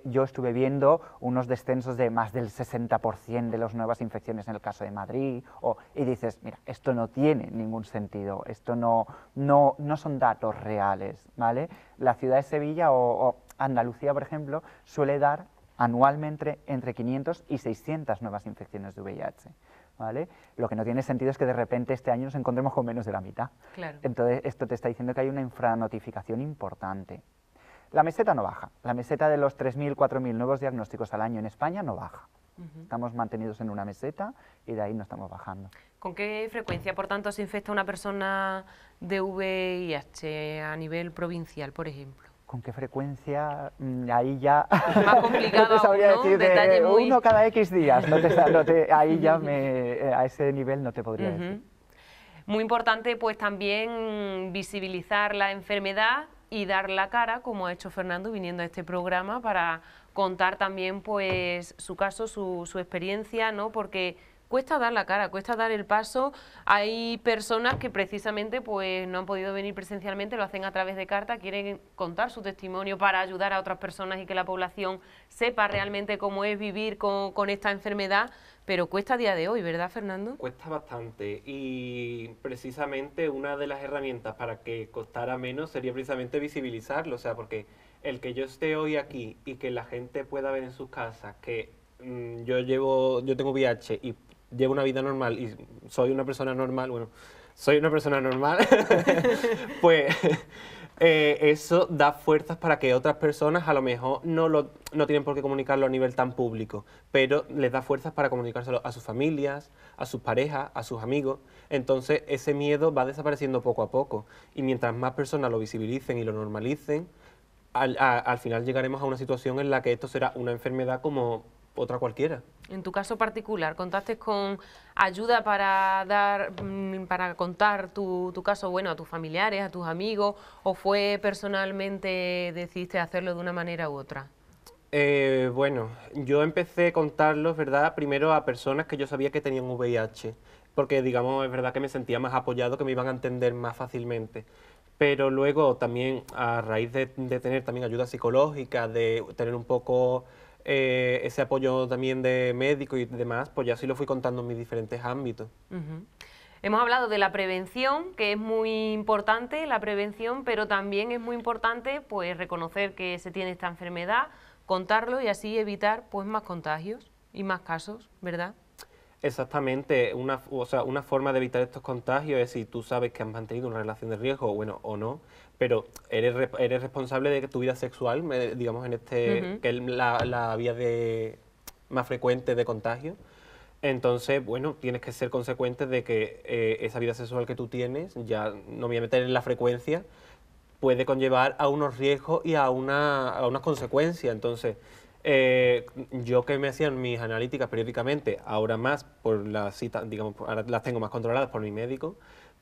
Speaker 3: yo estuve viendo unos descensos de más del 60% de las nuevas infecciones en el caso de Madrid, y dices, mira, esto no tiene ningún sentido, esto no son datos reales, ¿vale? La ciudad de Sevilla o Andalucía, por ejemplo, suele dar anualmente entre 500 y 600 nuevas infecciones de VIH. ¿Vale? Lo que no tiene sentido es que de repente este año nos encontremos con menos de la mitad.
Speaker 1: Claro.
Speaker 3: Entonces, esto te está diciendo que hay una infranotificación importante. La meseta no baja. La meseta de los 3.000, 4.000 nuevos diagnósticos al año en España no baja. Estamos mantenidos en una meseta y de ahí no estamos bajando.
Speaker 1: ¿Con qué frecuencia, por tanto, se infecta una persona de VIH a nivel provincial, por ejemplo?
Speaker 3: ¿con qué frecuencia? Ahí ya
Speaker 1: Más complicado
Speaker 3: no te sabría
Speaker 1: aún, ¿no?
Speaker 3: decir,
Speaker 1: Detalle muy...
Speaker 3: uno cada X días, ahí ya a ese nivel no te podría decir.
Speaker 1: Muy importante pues también visibilizar la enfermedad y dar la cara, como ha hecho Fernando viniendo a este programa, para contar también pues su caso, su experiencia, ¿no? Porque cuesta dar la cara, cuesta dar el paso. Hay personas que precisamente pues no han podido venir presencialmente, lo hacen a través de carta, quieren contar su testimonio para ayudar a otras personas y que la población sepa realmente cómo es vivir con esta enfermedad, pero cuesta a día de hoy, ¿verdad, Fernando?
Speaker 4: Cuesta bastante y precisamente una de las herramientas para que costara menos sería precisamente visibilizarlo, o sea, porque el que yo esté hoy aquí y que la gente pueda ver en sus casas que yo tengo VIH y llevo una vida normal y soy una persona normal, bueno, soy una persona normal, pues eso da fuerzas para que otras personas a lo mejor no tienen por qué comunicarlo a nivel tan público, pero les da fuerzas para comunicárselo a sus familias, a sus parejas, a sus amigos. Entonces ese miedo va desapareciendo poco a poco y mientras más personas lo visibilicen y lo normalicen, al final llegaremos a una situación en la que esto será una enfermedad como otra cualquiera.
Speaker 1: En tu caso particular, ¿contaste con ayuda para contar tu caso, bueno, a tus familiares, a tus amigos, o fue personalmente decidiste hacerlo de una manera u otra?
Speaker 4: Bueno, yo empecé a contarlos, ¿verdad? Primero a personas que yo sabía que tenían VIH, porque digamos, es verdad que me sentía más apoyado, que me iban a entender más fácilmente. Pero luego también, a raíz de tener también ayuda psicológica, de tener un poco ese apoyo también de médico y demás, pues ya sí lo fui contando en mis diferentes ámbitos.
Speaker 1: Hemos hablado de la prevención, que es muy importante, la prevención, pero también es muy importante pues reconocer que se tiene esta enfermedad, contarlo y así evitar pues más contagios y más casos, ¿verdad?
Speaker 4: Exactamente, o sea, una forma de evitar estos contagios es si tú sabes que has mantenido una relación de riesgo, bueno, o no, pero eres responsable de tu vida sexual, digamos, que es la vía más frecuente de contagio. Entonces, bueno, tienes que ser consecuente de que esa vida sexual que tú tienes, ya no me voy a meter en la frecuencia, puede conllevar a unos riesgos y a unas consecuencias. Entonces, yo que me hacían mis analíticas periódicamente, ahora más por las citas, digamos, ahora las tengo más controladas por mi médico,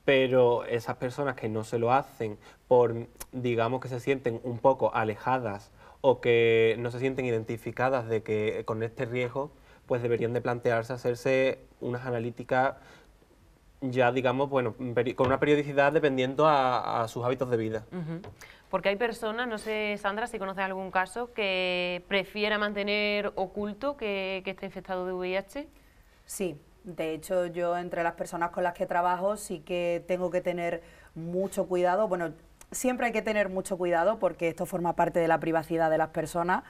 Speaker 4: pero esas personas que no se lo hacen por, digamos, que se sienten un poco alejadas o que no se sienten identificadas de que con este riesgo, pues deberían de plantearse hacerse unas analíticas ya, digamos, bueno, con una periodicidad dependiendo a sus hábitos de vida.
Speaker 1: Porque hay personas, no sé, Sandra, si conoces algún caso, que prefiera mantener oculto que esté infectado de VIH.
Speaker 2: Sí, de hecho yo entre las personas con las que trabajo sí que tengo que tener mucho cuidado. Bueno, siempre hay que tener mucho cuidado porque esto forma parte de la privacidad de las personas,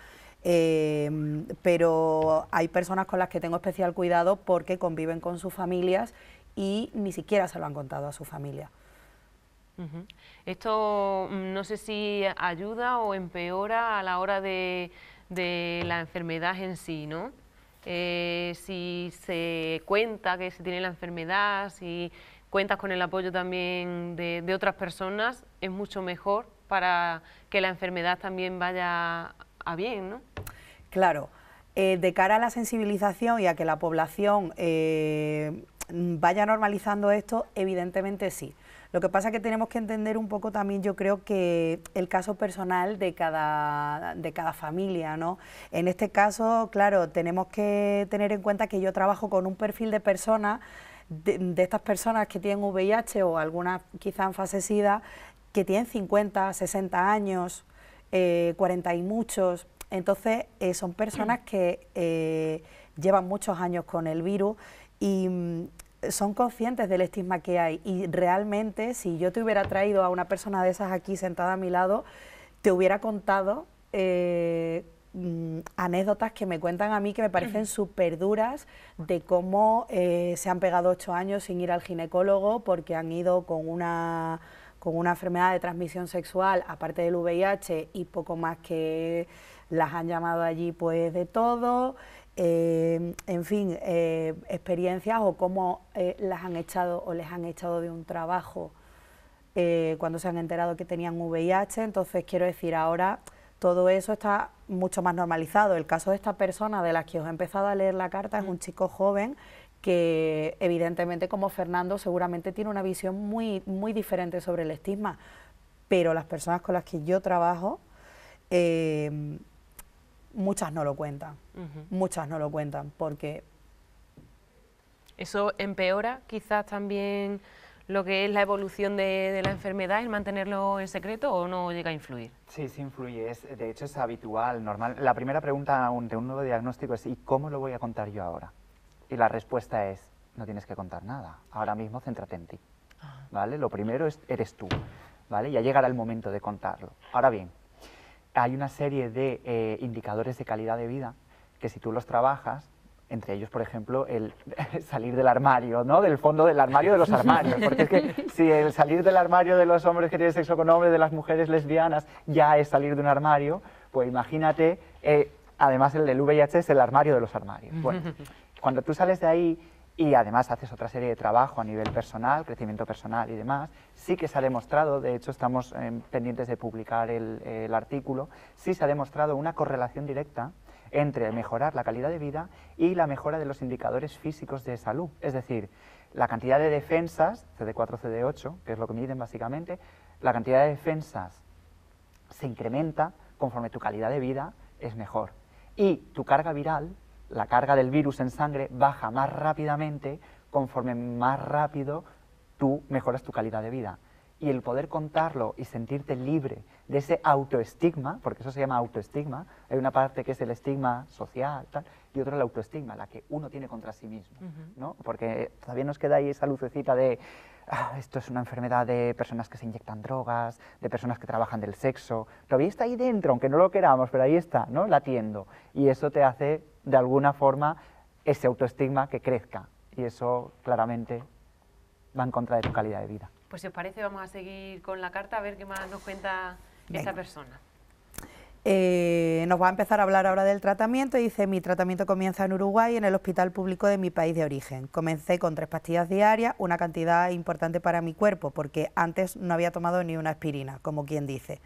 Speaker 2: pero hay personas con las que tengo especial cuidado porque conviven con sus familias y ni siquiera se lo han contado a su familia.
Speaker 1: Esto no sé si ayuda o empeora a la hora de la enfermedad en sí, ¿no? Si se cuenta que se tiene la enfermedad, si cuentas con el apoyo también de otras personas, es mucho mejor para que la enfermedad también vaya a bien, ¿no?
Speaker 2: Claro, de cara a la sensibilización y a que la población vaya normalizando esto, evidentemente sí. Lo que pasa es que tenemos que entender un poco también, yo creo que el caso personal de cada familia, ¿no? En este caso, claro, tenemos que tener en cuenta que yo trabajo con un perfil de personas, de estas personas que tienen VIH o algunas quizá en fase SIDA, que tienen 50, 60 años, 40 y muchos. Entonces, son personas que llevan muchos años con el virus y son conscientes del estigma que hay, y realmente si yo te hubiera traído a una persona de esas aquí sentada a mi lado, te hubiera contado anécdotas que me cuentan a mí que me parecen súper duras, de cómo se han pegado 8 años sin ir al ginecólogo porque han ido con una enfermedad de transmisión sexual, aparte del VIH, y poco más, que las han llamado allí pues de todo. En fin, experiencias o cómo las han echado o les han echado de un trabajo cuando se han enterado que tenían VIH. Entonces, quiero decir, ahora todo eso está mucho más normalizado. El caso de esta persona de la que os he empezado a leer la carta es un chico joven que, evidentemente, como Fernando, seguramente tiene una visión muy, muy diferente sobre el estigma, pero las personas con las que yo trabajo, muchas no lo cuentan, muchas no lo cuentan, porque...
Speaker 1: ¿Eso empeora quizás también lo que es la evolución de la enfermedad, el mantenerlo en secreto, o no llega a influir?
Speaker 3: Sí, sí influye, de hecho es habitual, normal. La primera pregunta de un nuevo diagnóstico es ¿y cómo lo voy a contar yo ahora? Y la respuesta es, no tienes que contar nada, ahora mismo céntrate en ti, ¿vale? Lo primero eres tú, ¿vale? Ya llegará el momento de contarlo. Ahora bien, hay una serie de indicadores de calidad de vida que si tú los trabajas, entre ellos, por ejemplo, el salir del armario, ¿no? Del fondo del armario de los armarios, porque es que si el salir del armario de los hombres que tienen sexo con hombres, de las mujeres lesbianas, ya es salir de un armario, pues imagínate, además el del VIH es el armario de los armarios. Bueno, cuando tú sales de ahí y además haces otra serie de trabajo a nivel personal, crecimiento personal y demás, sí que se ha demostrado, de hecho estamos pendientes de publicar el artículo, sí se ha demostrado una correlación directa entre mejorar la calidad de vida y la mejora de los indicadores físicos de salud. Es decir, la cantidad de defensas, CD4, CD8, que es lo que miden básicamente, la cantidad de defensas se incrementa conforme tu calidad de vida es mejor. Y tu carga viral, la carga del virus en sangre, baja más rápidamente conforme más rápido tú mejoras tu calidad de vida. Y el poder contarlo y sentirte libre de ese autoestigma, porque eso se llama autoestigma, hay una parte que es el estigma social, tal, y otra el autoestigma, la que uno tiene contra sí mismo, ¿no? Porque todavía nos queda ahí esa lucecita de esto es una enfermedad de personas que se inyectan drogas, de personas que trabajan del sexo, todavía está ahí dentro, aunque no lo queramos, pero ahí está, ¿no? Latiendo, y eso te hace, de alguna forma, ese autoestigma que crezca, y eso claramente va en contra de tu calidad de vida.
Speaker 1: Pues si os parece vamos a seguir con la carta a ver qué más nos cuenta esta persona.
Speaker 2: Nos va a empezar a hablar ahora del tratamiento y dice: mi tratamiento comienza en Uruguay, en el hospital público de mi país de origen. Comencé con 3 pastillas diarias, una cantidad importante para mi cuerpo, porque antes no había tomado ni una aspirina, como quien dice.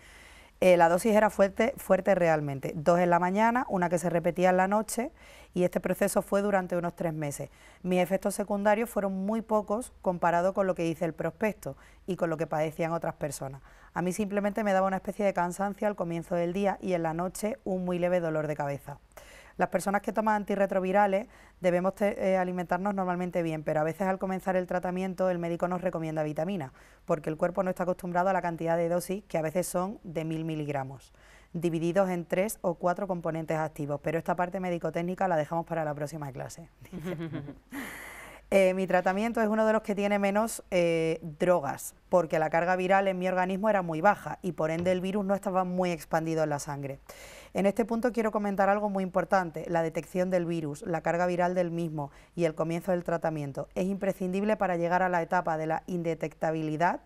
Speaker 2: La dosis era fuerte realmente, 2 en la mañana, una que se repetía en la noche, y este proceso fue durante unos 3 meses. Mis efectos secundarios fueron muy pocos comparado con lo que dice el prospecto y con lo que padecían otras personas. A mí simplemente me daba una especie de cansancio al comienzo del día y en la noche un muy leve dolor de cabeza. Las personas que toman antirretrovirales debemos alimentarnos normalmente bien, pero a veces al comenzar el tratamiento el médico nos recomienda vitaminas, porque el cuerpo no está acostumbrado a la cantidad de dosis, que a veces son de 1000 miligramos, divididos en 3 o 4 componentes activos, pero esta parte médico-técnica la dejamos para la próxima clase. Mi tratamiento es uno de los que tiene menos drogas, porque la carga viral en mi organismo era muy baja y por ende el virus no estaba muy expandido en la sangre. En este punto quiero comentar algo muy importante: la detección del virus, la carga viral del mismo y el comienzo del tratamiento. Es imprescindible para llegar a la etapa de la indetectabilidad,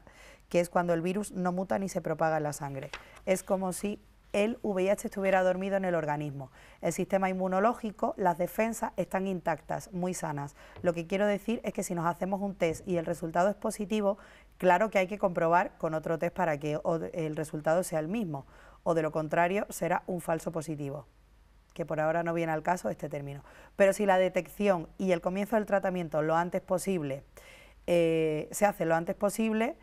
Speaker 2: que es cuando el virus no muta ni se propaga en la sangre. Es como si el VIH estuviera dormido en el organismo. El sistema inmunológico, las defensas están intactas, muy sanas. Lo que quiero decir es que si nos hacemos un test y el resultado es positivo, claro que hay que comprobar con otro test para que el resultado sea el mismo, o de lo contrario será un falso positivo, que por ahora no viene al caso este término. Pero si la detección y el comienzo del tratamiento lo antes posible, se hace lo antes posible,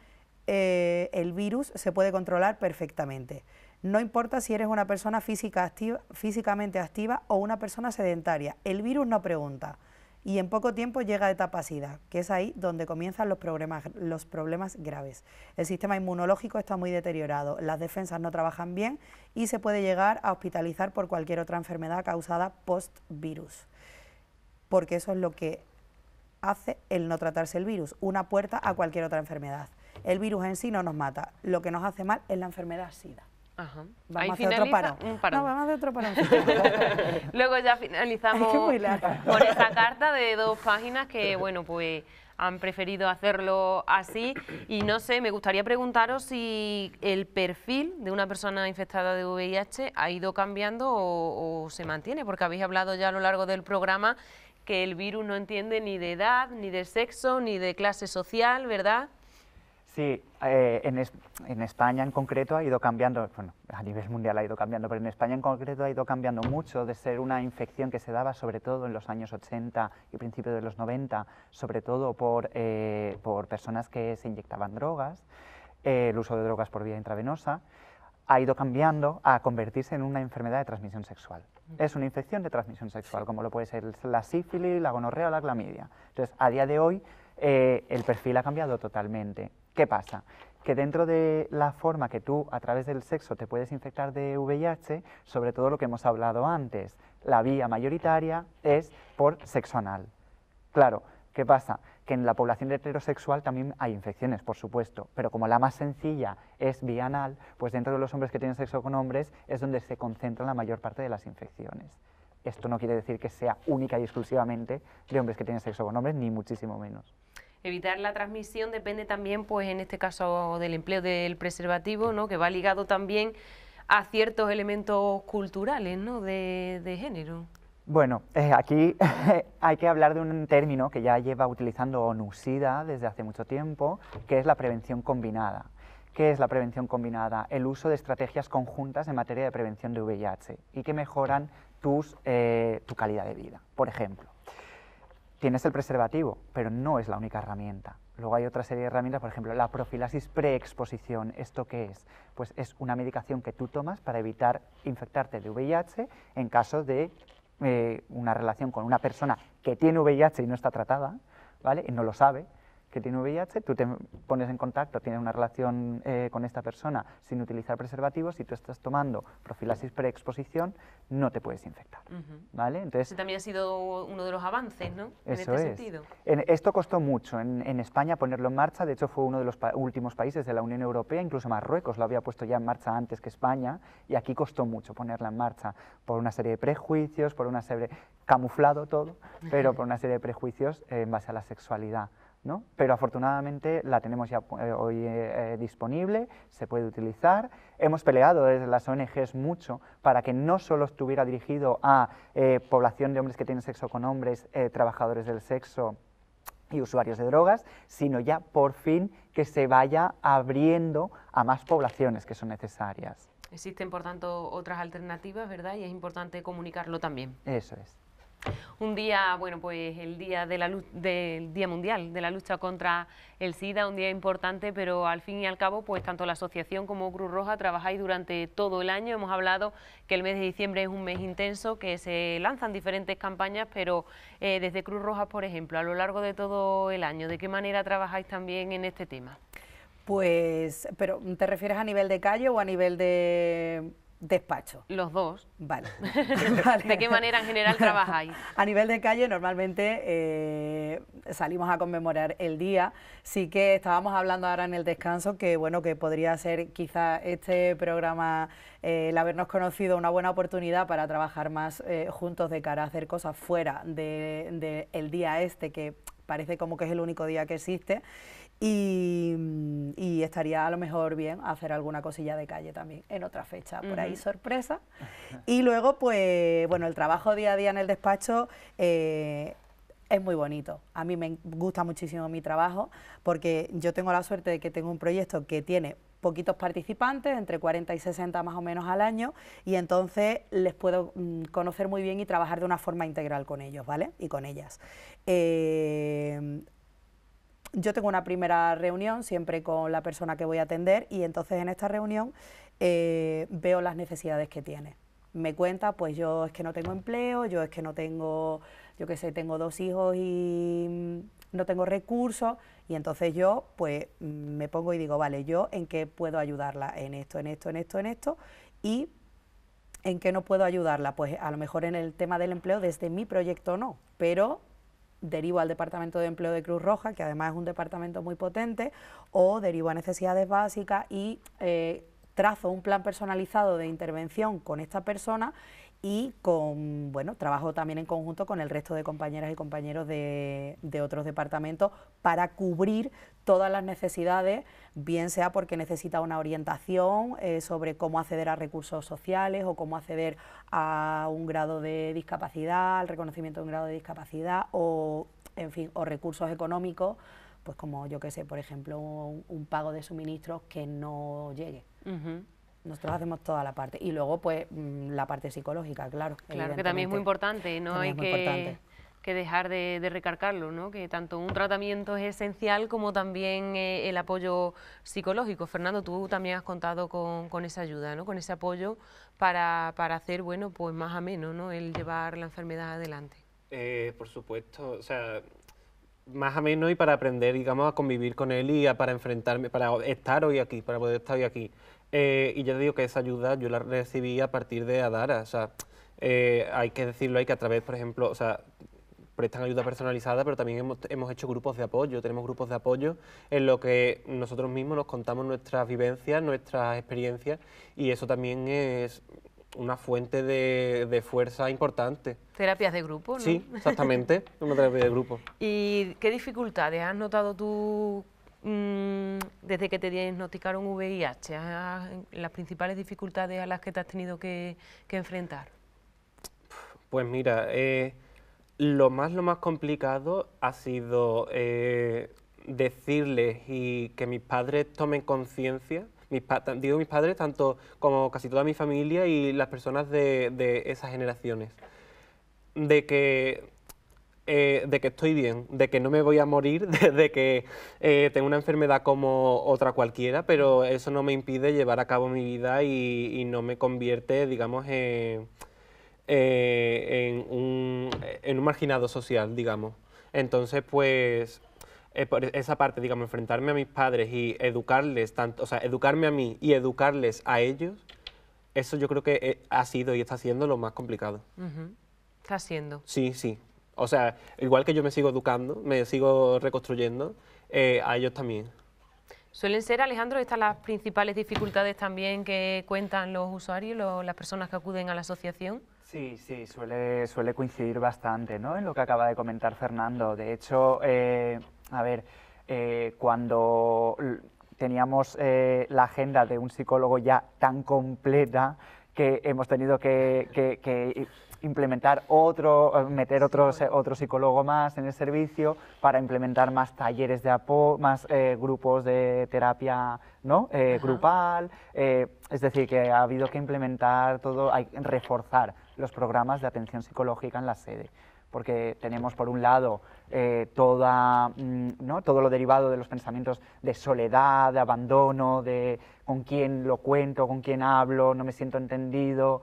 Speaker 2: el virus se puede controlar perfectamente. No importa si eres una persona físicamente activa o una persona sedentaria, el virus no pregunta y en poco tiempo llega a etapa SIDA, que es ahí donde comienzan los problemas graves. El sistema inmunológico está muy deteriorado, las defensas no trabajan bien y se puede llegar a hospitalizar por cualquier otra enfermedad causada post-virus, porque eso es lo que hace el no tratarse el virus, una puerta a cualquier otra enfermedad. El virus en sí no nos mata, lo que nos hace mal es la enfermedad SIDA.
Speaker 1: Ajá.
Speaker 2: Vamos a hacer otro parón. No, vamos a hacer otro parón.
Speaker 1: Luego ya finalizamos con esta carta de 2 páginas que, bueno, pues han preferido hacerlo así. Y no sé, me gustaría preguntaros si el perfil de una persona infectada de VIH ha ido cambiando o se mantiene, porque habéis hablado ya a lo largo del programa que el virus no entiende ni de edad, ni de sexo, ni de clase social, ¿verdad?
Speaker 3: Sí, en España en concreto ha ido cambiando, bueno, a nivel mundial ha ido cambiando, pero en España en concreto ha ido cambiando mucho de ser una infección que se daba sobre todo en los años 80 y principios de los 90, sobre todo por personas que se inyectaban drogas, el uso de drogas por vía intravenosa, ha ido cambiando a convertirse en una enfermedad de transmisión sexual. Es una infección de transmisión sexual, como lo puede ser la sífilis, la gonorrea o la clamidia. Entonces, a día de hoy, el perfil ha cambiado totalmente. ¿Qué pasa? Que dentro de la forma que tú, a través del sexo, te puedes infectar de VIH, sobre todo lo que hemos hablado antes, la vía mayoritaria es por sexo anal. Claro, ¿qué pasa? Que en la población heterosexual también hay infecciones, por supuesto, pero como la más sencilla es vía anal, pues dentro de los hombres que tienen sexo con hombres es donde se concentran la mayor parte de las infecciones. Esto no quiere decir que sea única y exclusivamente de hombres que tienen sexo con hombres, ni muchísimo menos.
Speaker 1: Evitar la transmisión depende también, pues en este caso, del empleo del preservativo, ¿no?, que va ligado también a ciertos elementos culturales, ¿no?, de género.
Speaker 3: Bueno, aquí hay que hablar de un término que ya lleva utilizando ONU-SIDA desde hace mucho tiempo, que es la prevención combinada. ¿Qué es la prevención combinada? El uso de estrategias conjuntas en materia de prevención de VIH y que mejoran tu calidad de vida. Por ejemplo, tienes el preservativo, pero no es la única herramienta. Luego hay otra serie de herramientas, por ejemplo, la profilaxis preexposición. ¿Esto qué es? Pues es una medicación que tú tomas para evitar infectarte de VIH en caso de una relación con una persona que tiene VIH y no está tratada, ¿vale? Y no lo sabe que tiene VIH, tú te pones en contacto, tienes una relación con esta persona sin utilizar preservativos, si tú estás tomando profilaxis preexposición, no te puedes infectar, ¿vale? Entonces,
Speaker 1: Ese también ha sido uno de los avances, ¿no?, en
Speaker 3: eso
Speaker 1: este
Speaker 3: es.
Speaker 1: sentido.
Speaker 3: Esto costó mucho en España ponerlo en marcha, de hecho fue uno de los últimos países de la Unión Europea, incluso Marruecos lo había puesto ya en marcha antes que España, y aquí costó mucho ponerla en marcha, por una serie de prejuicios, por una serie, camuflado todo, pero por una serie de prejuicios en base a la sexualidad, ¿no? Pero afortunadamente la tenemos ya hoy disponible, se puede utilizar. Hemos peleado desde las ONGs mucho para que no solo estuviera dirigido a población de hombres que tienen sexo con hombres, trabajadores del sexo y usuarios de drogas, sino ya por fin que se vaya abriendo a más poblaciones que son necesarias.
Speaker 1: Existen, por tanto, otras alternativas, ¿verdad? Y es importante comunicarlo también.
Speaker 3: Eso es.
Speaker 1: Un día, bueno, pues el día del Día Mundial de la Lucha contra el SIDA, un día importante, pero al fin y al cabo, pues tanto la asociación como Cruz Roja trabajáis durante todo el año. Hemos hablado que el mes de diciembre es un mes intenso, que se lanzan diferentes campañas, pero desde Cruz Roja, por ejemplo, a lo largo de todo el año, ¿de qué manera trabajáis también en este tema?
Speaker 2: Pues, pero ¿te refieres a nivel de calle o a nivel de despacho?
Speaker 1: Los dos.
Speaker 2: Vale.
Speaker 1: ¿De qué manera en general trabajáis?
Speaker 2: A nivel de calle normalmente salimos a conmemorar el día. Sí que estábamos hablando ahora en el descanso que bueno, que podría ser quizá este programa, el habernos conocido, una buena oportunidad para trabajar más juntos de cara a hacer cosas fuera del día este, que parece como que es el único día que existe. Y estaría a lo mejor bien hacer alguna cosilla de calle también en otra fecha, por ahí sorpresa. Y luego, pues, bueno, el trabajo día a día en el despacho es muy bonito. A mí me gusta muchísimo mi trabajo porque yo tengo la suerte de que tengo un proyecto que tiene poquitos participantes, entre 40 y 60 más o menos al año, y entonces les puedo conocer muy bien y trabajar de una forma integral con ellos, ¿vale? Y con ellas. Yo tengo una primera reunión siempre con la persona que voy a atender y entonces en esta reunión veo las necesidades que tiene. Me cuenta, pues yo es que no tengo empleo, yo es que no tengo, yo qué sé, tengo 2 hijos y no tengo recursos, y entonces yo pues me pongo y digo, vale, yo en qué puedo ayudarla, en esto, en esto, en esto, en esto, y en qué no puedo ayudarla, pues a lo mejor en el tema del empleo desde mi proyecto no, pero derivo al Departamento de Empleo de Cruz Roja, que además es un departamento muy potente, o derivo a necesidades básicas y trazo un plan personalizado de intervención con esta persona y bueno, trabajo también en conjunto con el resto de compañeras y compañeros de otros departamentos para cubrir todas las necesidades, bien sea porque necesita una orientación sobre cómo acceder a recursos sociales o cómo acceder a un grado de discapacidad, al reconocimiento de un grado de discapacidad o, en fin, o recursos económicos, pues como yo que sé, por ejemplo, un pago de suministros que no llegue. Nosotros hacemos toda la parte. Y luego, pues, la parte psicológica, claro.
Speaker 1: Claro, que también es muy importante, no hay que dejar de recargarlo, ¿no? Que tanto un tratamiento es esencial como también el apoyo psicológico. Fernando, tú también has contado con esa ayuda, ¿no? Con ese apoyo para hacer, bueno, pues más ameno, ¿no? El llevar la enfermedad adelante.
Speaker 4: Por supuesto, o sea, más ameno y para aprender, digamos, a convivir con él y para enfrentarme, para estar hoy aquí, para poder estar hoy aquí. Y ya te digo que esa ayuda yo la recibí a partir de Adara, o sea, hay que decirlo, hay que a través, por ejemplo, o sea, prestan ayuda personalizada, pero también hemos hecho grupos de apoyo, tenemos grupos de apoyo en lo que nosotros mismos nos contamos nuestras vivencias, nuestras experiencias, y eso también es una fuente de fuerza importante.
Speaker 1: Terapias de grupo, ¿no?
Speaker 4: Sí, exactamente, una terapia de grupo.
Speaker 1: ¿Y qué dificultades has notado tú desde que te diagnosticaron VIH? ¿Las principales dificultades a las que te has tenido que enfrentar?
Speaker 4: Pues mira, lo más complicado ha sido decirles y que mis padres tomen conciencia, digo mis padres, tanto como casi toda mi familia y las personas de esas generaciones, de que estoy bien, de que no me voy a morir, de que tengo una enfermedad como otra cualquiera, pero eso no me impide llevar a cabo mi vida y no me convierte, digamos, en un marginado social, digamos. Entonces, pues, por esa parte, digamos, enfrentarme a mis padres y educarles, tanto, o sea, educarme a mí y educarles a ellos, eso yo creo que ha sido y está siendo lo más complicado.
Speaker 1: Está siendo.
Speaker 4: Sí, sí. O sea, igual que yo me sigo educando, me sigo reconstruyendo, a ellos también.
Speaker 1: ¿Suelen ser, Alejandro, estas las principales dificultades también que cuentan los usuarios, las personas que acuden a la asociación?
Speaker 3: Sí, sí, suele coincidir bastante, ¿no?, en lo que acaba de comentar Fernando. De hecho, a ver, cuando teníamos la agenda de un psicólogo ya tan completa que hemos tenido que implementar meter otro psicólogo más en el servicio para implementar más talleres de apoyo, más grupos de terapia, ¿no?, grupal. Es decir, que ha habido que implementar todo, reforzar los programas de atención psicológica en la sede, porque tenemos por un lado ¿no?, todo lo derivado de los pensamientos de soledad, de abandono, de con quién lo cuento, con quién hablo, no me siento entendido,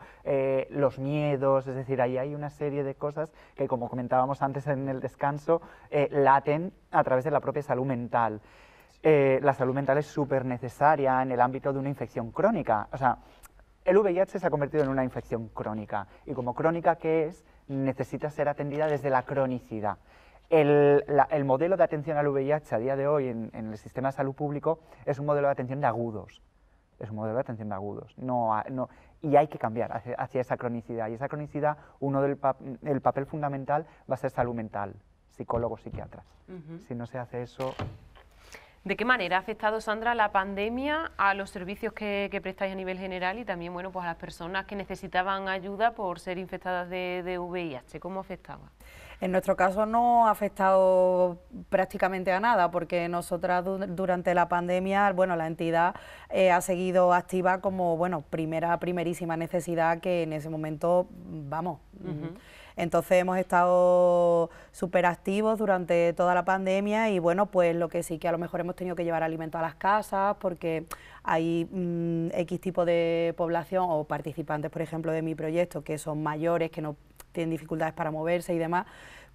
Speaker 3: los miedos, es decir, ahí hay una serie de cosas que, como comentábamos antes en el descanso, laten a través de la propia salud mental. La salud mental es súper necesaria en el ámbito de una infección crónica. O sea, el VIH se ha convertido en una infección crónica, y como crónica que es, necesita ser atendida desde la cronicidad. El modelo de atención al VIH a día de hoy en el sistema de salud público es un modelo de atención de agudos. Es un modelo de atención de agudos. Y hay que cambiar hacia esa cronicidad. Y esa cronicidad, el papel fundamental va a ser salud mental, psicólogos, psiquiatras. Si no se hace eso...
Speaker 1: ¿De qué manera ha afectado, Sandra, la pandemia a los servicios que prestáis a nivel general y también, bueno, pues a las personas que necesitaban ayuda por ser infectadas de VIH? ¿Cómo afectaba?
Speaker 2: En nuestro caso no ha afectado prácticamente a nada, porque nosotras durante la pandemia, bueno, la entidad ha seguido activa como, bueno, primerísima necesidad que en ese momento, vamos... Entonces hemos estado súper activos durante toda la pandemia y bueno, pues lo que sí que a lo mejor hemos tenido que llevar alimentos a las casas porque hay X tipo de población o participantes, por ejemplo, de mi proyecto que son mayores, que no tienen dificultades para moverse y demás,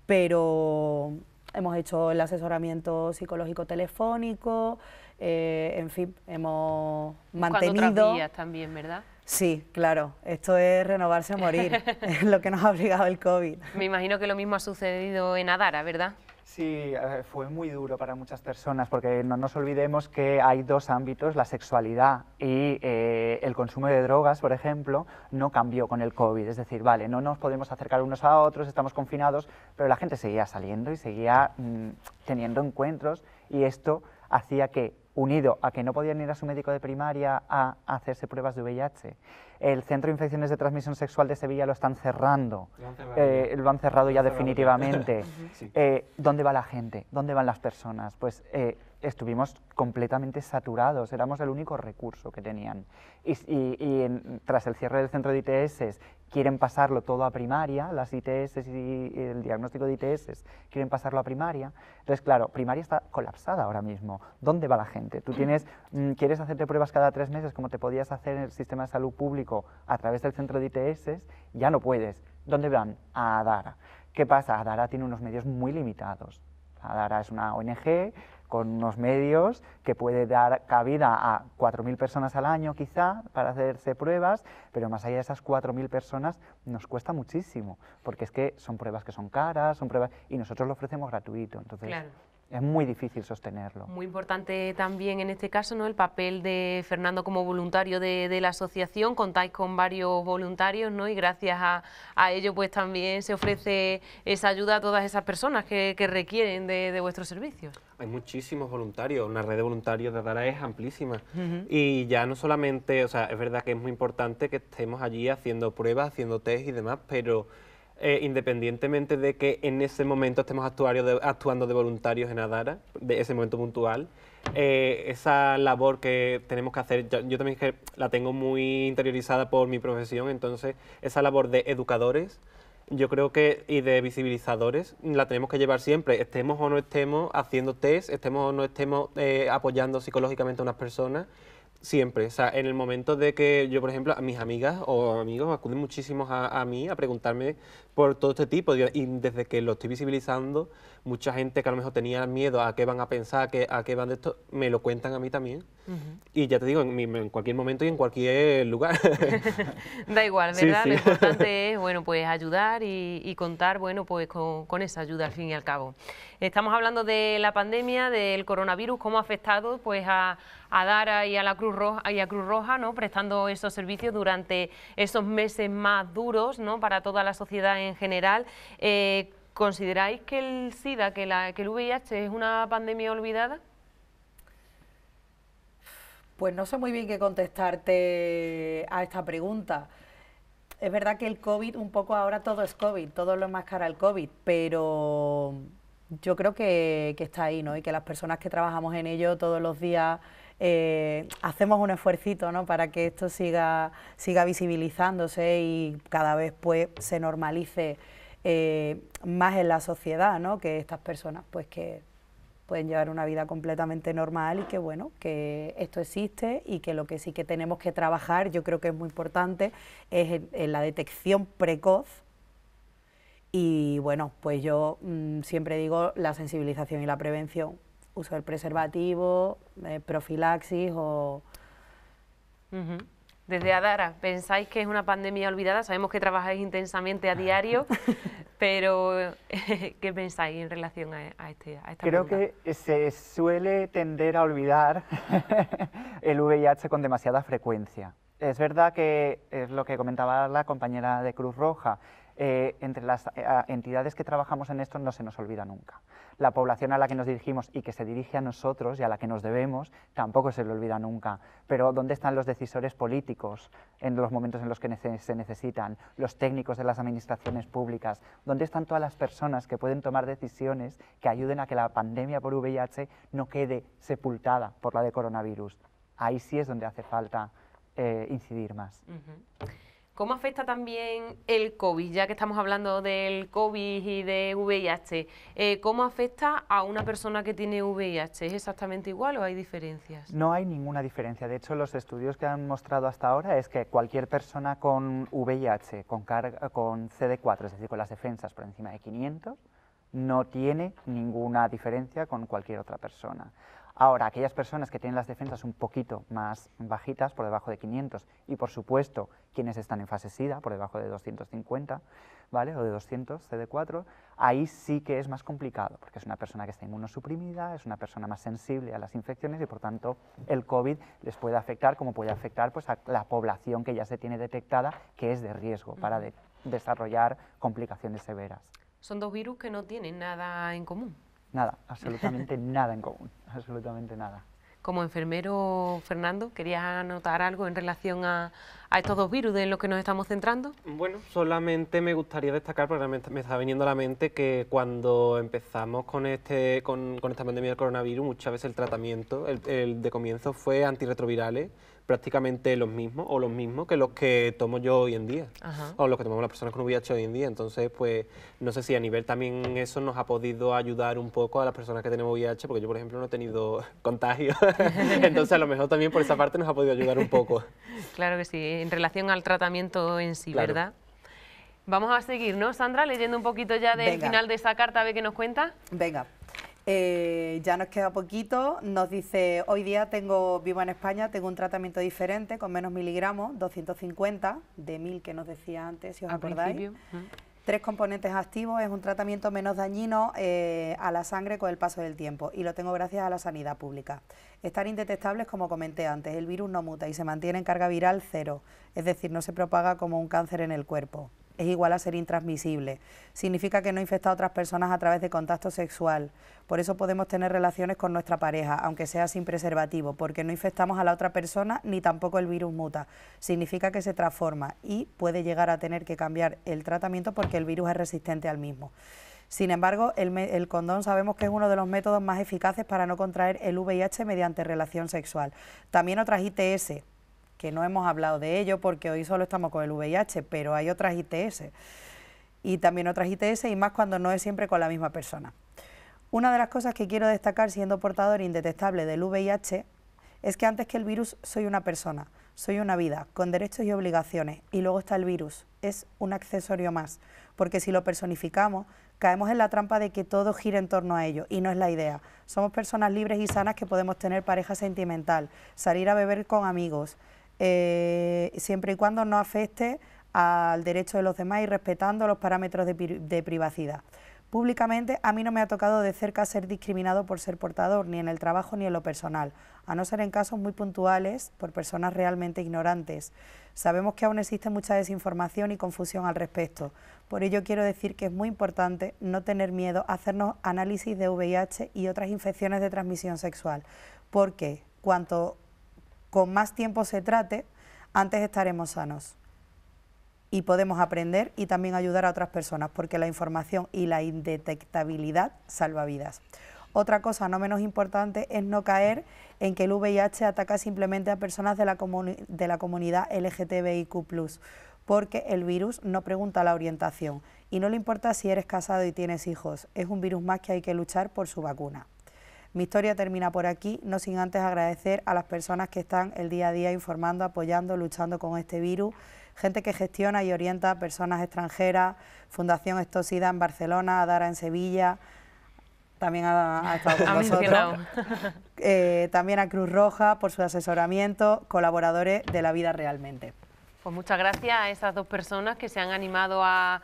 Speaker 2: pero hemos hecho el asesoramiento psicológico telefónico, en fin, hemos mantenido...
Speaker 1: Buscando otras vías también, ¿verdad?
Speaker 2: Sí, claro, esto es renovarse o morir, es lo que nos ha obligado el COVID.
Speaker 1: Me imagino que lo mismo ha sucedido en Adara, ¿verdad?
Speaker 3: Sí, fue muy duro para muchas personas, porque no nos olvidemos que hay dos ámbitos, la sexualidad y el consumo de drogas, por ejemplo, no cambió con el COVID. Es decir, vale, no nos podemos acercar unos a otros, estamos confinados, pero la gente seguía saliendo y seguía teniendo encuentros, y esto hacía que unido a que no podían ir a su médico de primaria a hacerse pruebas de VIH. El Centro de Infecciones de Transmisión Sexual de Sevilla lo están cerrando, lo han cerrado ya definitivamente.
Speaker 4: Sí.
Speaker 3: ¿Dónde va la gente? ¿Dónde van las personas? Pues estuvimos completamente saturados, éramos el único recurso que tenían. Tras el cierre del centro de ITS, quieren pasarlo todo a primaria, las ITS y el diagnóstico de ITS quieren pasarlo a primaria. Entonces, claro, primaria está colapsada ahora mismo. ¿Dónde va la gente? Tú quieres hacerte pruebas cada 3 meses como te podías hacer en el sistema de salud público a través del centro de ITS, ya no puedes. ¿Dónde van? A Adara. ¿Qué pasa? Adara tiene unos medios muy limitados. Adara es una ONG con unos medios que puede dar cabida a 4.000 personas al año quizá para hacerse pruebas, pero más allá de esas 4.000 personas nos cuesta muchísimo, porque es que son pruebas que son caras, son pruebas y nosotros lo ofrecemos gratuito, entonces
Speaker 1: Claro.
Speaker 3: es muy difícil sostenerlo.
Speaker 1: Muy importante también en este caso, ¿no?, el papel de Fernando como voluntario de la asociación. Contáis con varios voluntarios, ¿no?, y gracias a ello pues también se ofrece esa ayuda a todas esas personas que requieren de vuestros servicios.
Speaker 4: Hay muchísimos voluntarios, una red de voluntarios de Adara es amplísima. Y ya no solamente, o sea, es verdad que es muy importante que estemos allí haciendo pruebas, haciendo test y demás, pero independientemente de que en ese momento estemos actuando de voluntarios en Adara, de ese momento puntual, esa labor que tenemos que hacer, yo también es que la tengo muy interiorizada por mi profesión, entonces esa labor de educadores, yo creo que, y de visibilizadores, la tenemos que llevar siempre, estemos o no estemos haciendo test, estemos o no estemos apoyando psicológicamente a unas personas, siempre. O sea, en el momento de que yo, por ejemplo, a mis amigas o amigos acuden muchísimos a mí a preguntarme por todo este tipo, y desde que lo estoy visibilizando, mucha gente que a lo mejor tenía miedo a qué van a pensar, a qué van de esto, me lo cuentan a mí también. Y ya te digo, en cualquier momento y en cualquier lugar.
Speaker 1: Da igual,
Speaker 4: Sí,
Speaker 1: ¿verdad?
Speaker 4: sí.
Speaker 1: Lo importante es, bueno, pues ayudar y contar, bueno, pues con esa ayuda al fin y al cabo. Estamos hablando de la pandemia, del coronavirus, cómo ha afectado pues a Adara y a la Cruz Roja, ¿no?, prestando esos servicios durante esos meses más duros, ¿no?, para toda la sociedad en general. ¿Consideráis que el SIDA, que el VIH es una pandemia olvidada?
Speaker 2: Pues no sé muy bien qué contestarte a esta pregunta. Es verdad que el COVID, un poco ahora todo es COVID, todo lo enmascara el COVID, pero yo creo que está ahí, ¿no? Y que las personas que trabajamos en ello todos los días hacemos un esfuercito, ¿no?, para que esto siga visibilizándose y cada vez pues se normalice más en la sociedad, ¿no?, que estas personas pues que pueden llevar una vida completamente normal y que bueno, que esto existe y que lo que sí que tenemos que trabajar, yo creo que es muy importante, es en la detección precoz. Y bueno, pues yo siempre digo la sensibilización y la prevención, uso del preservativo, profilaxis o...
Speaker 1: Desde Adara, ¿pensáis que es una pandemia olvidada? Sabemos que trabajáis intensamente a diario, pero ¿qué pensáis en relación a esta
Speaker 3: Creo
Speaker 1: pregunta?
Speaker 3: que se suele tender a olvidar el VIH con demasiada frecuencia. Es verdad que es lo que comentaba la compañera de Cruz Roja, entre las entidades que trabajamos en esto no se nos olvida nunca. La población a la que nos dirigimos y que se dirige a nosotros y a la que nos debemos tampoco se le olvida nunca. Pero ¿dónde están los decisores políticos en los momentos en los que se necesitan? Los técnicos de las administraciones públicas. ¿Dónde están todas las personas que pueden tomar decisiones que ayuden a que la pandemia por VIH no quede sepultada por la de coronavirus? Ahí sí es donde hace falta incidir más.
Speaker 1: ¿Cómo afecta también el COVID? Ya que estamos hablando del COVID y de VIH, ¿cómo afecta a una persona que tiene VIH? ¿Es exactamente igual o hay diferencias?
Speaker 3: No hay ninguna diferencia. De hecho, los estudios que han mostrado hasta ahora es que cualquier persona con VIH, con CD4, es decir, con las defensas por encima de 500, no tiene ninguna diferencia con cualquier otra persona. Ahora, aquellas personas que tienen las defensas un poquito más bajitas, por debajo de 500, y por supuesto quienes están en fase SIDA, por debajo de 250, ¿vale?, o de 200 CD4, ahí sí que es más complicado, porque es una persona que está inmunosuprimida, es una persona más sensible a las infecciones y por tanto el COVID les puede afectar como puede afectar pues, a la población que ya se tiene detectada, que es de riesgo para desarrollar complicaciones severas.
Speaker 1: Son dos virus que no tienen nada en común.
Speaker 3: Nada, absolutamente nada en común, absolutamente nada.
Speaker 1: Como enfermero, Fernando, ¿querías anotar algo en relación a estos dos virus en los que nos estamos centrando?
Speaker 4: Bueno, solamente me gustaría destacar, porque me está viniendo a la mente, que cuando empezamos con esta pandemia del coronavirus, muchas veces el tratamiento, el de comienzo fue antirretrovirales, prácticamente los mismos que los que tomo yo hoy en día,
Speaker 1: Ajá.
Speaker 4: o los que tomamos las personas con VIH hoy en día. Entonces, pues, no sé si a nivel también eso nos ha podido ayudar un poco a las personas que tenemos VIH, porque yo, por ejemplo, no he tenido contagio, entonces a lo mejor también por esa parte nos ha podido ayudar un poco.
Speaker 1: Claro que sí, en relación al tratamiento en sí,
Speaker 4: Claro.
Speaker 1: ¿verdad? Vamos a seguir, ¿no, Sandra? Leyendo un poquito ya del
Speaker 2: Venga.
Speaker 1: final de esa carta, a ver qué nos cuenta.
Speaker 2: Venga, ya nos queda poquito. Nos dice, hoy día vivo en España, tengo un tratamiento diferente con menos miligramos, 250 de 1000 que nos decía antes, si os
Speaker 1: Al
Speaker 2: acordáis.
Speaker 1: principio.
Speaker 2: 3 componentes activos, es un tratamiento menos dañino a la sangre con el paso del tiempo y lo tengo gracias a la sanidad pública. Están indetectables, como comenté antes, el virus no muta y se mantiene en carga viral 0, es decir, no se propaga como un cáncer en el cuerpo. Es igual a ser intransmisible. Significa que no infecta a otras personas a través de contacto sexual. Por eso podemos tener relaciones con nuestra pareja, aunque sea sin preservativo, porque no infectamos a la otra persona ni tampoco el virus muta. Significa que se transforma y puede llegar a tener que cambiar el tratamiento porque el virus es resistente al mismo. Sin embargo, el condón sabemos que es uno de los métodos más eficaces para no contraer el VIH mediante relación sexual. También otras ITS, que no hemos hablado de ello porque hoy solo estamos con el VIH, pero hay otras ITS y también otras ITS y más cuando no es siempre con la misma persona. Una de las cosas que quiero destacar siendo portador indetectable del VIH es que antes que el virus soy una persona, soy una vida con derechos y obligaciones y luego está el virus, es un accesorio más, porque si lo personificamos caemos en la trampa de que todo gira en torno a ello y no es la idea. Somos personas libres y sanas que podemos tener pareja sentimental, salir a beber con amigos, siempre y cuando no afecte al derecho de los demás y respetando los parámetros de privacidad. Públicamente a mí no me ha tocado de cerca ser discriminado por ser portador, ni en el trabajo ni en lo personal, a no ser en casos muy puntuales por personas realmente ignorantes. Sabemos que aún existe mucha desinformación y confusión al respecto. Por ello quiero decir que es muy importante no tener miedo a hacernos análisis de VIH y otras infecciones de transmisión sexual, porque cuanto con más tiempo se trate, antes estaremos sanos y podemos aprender y también ayudar a otras personas, porque la información y la indetectabilidad salva vidas. Otra cosa no menos importante es no caer en que el VIH ataca simplemente a personas de la comunidad LGTBIQ+, porque el virus no pregunta la orientación y no le importa si eres casado y tienes hijos, es un virus más que hay que luchar por su vacuna. Mi historia termina por aquí, no sin antes agradecer a las personas que están el día a día informando, apoyando, luchando con este virus, gente que gestiona y orienta a personas extranjeras, Fundación Estosida en Barcelona, Adara en Sevilla, también ha estado con nosotros, también a Cruz Roja por su asesoramiento, colaboradores de La Vida Realmente.
Speaker 1: Pues muchas gracias a esas dos personas que se han animado a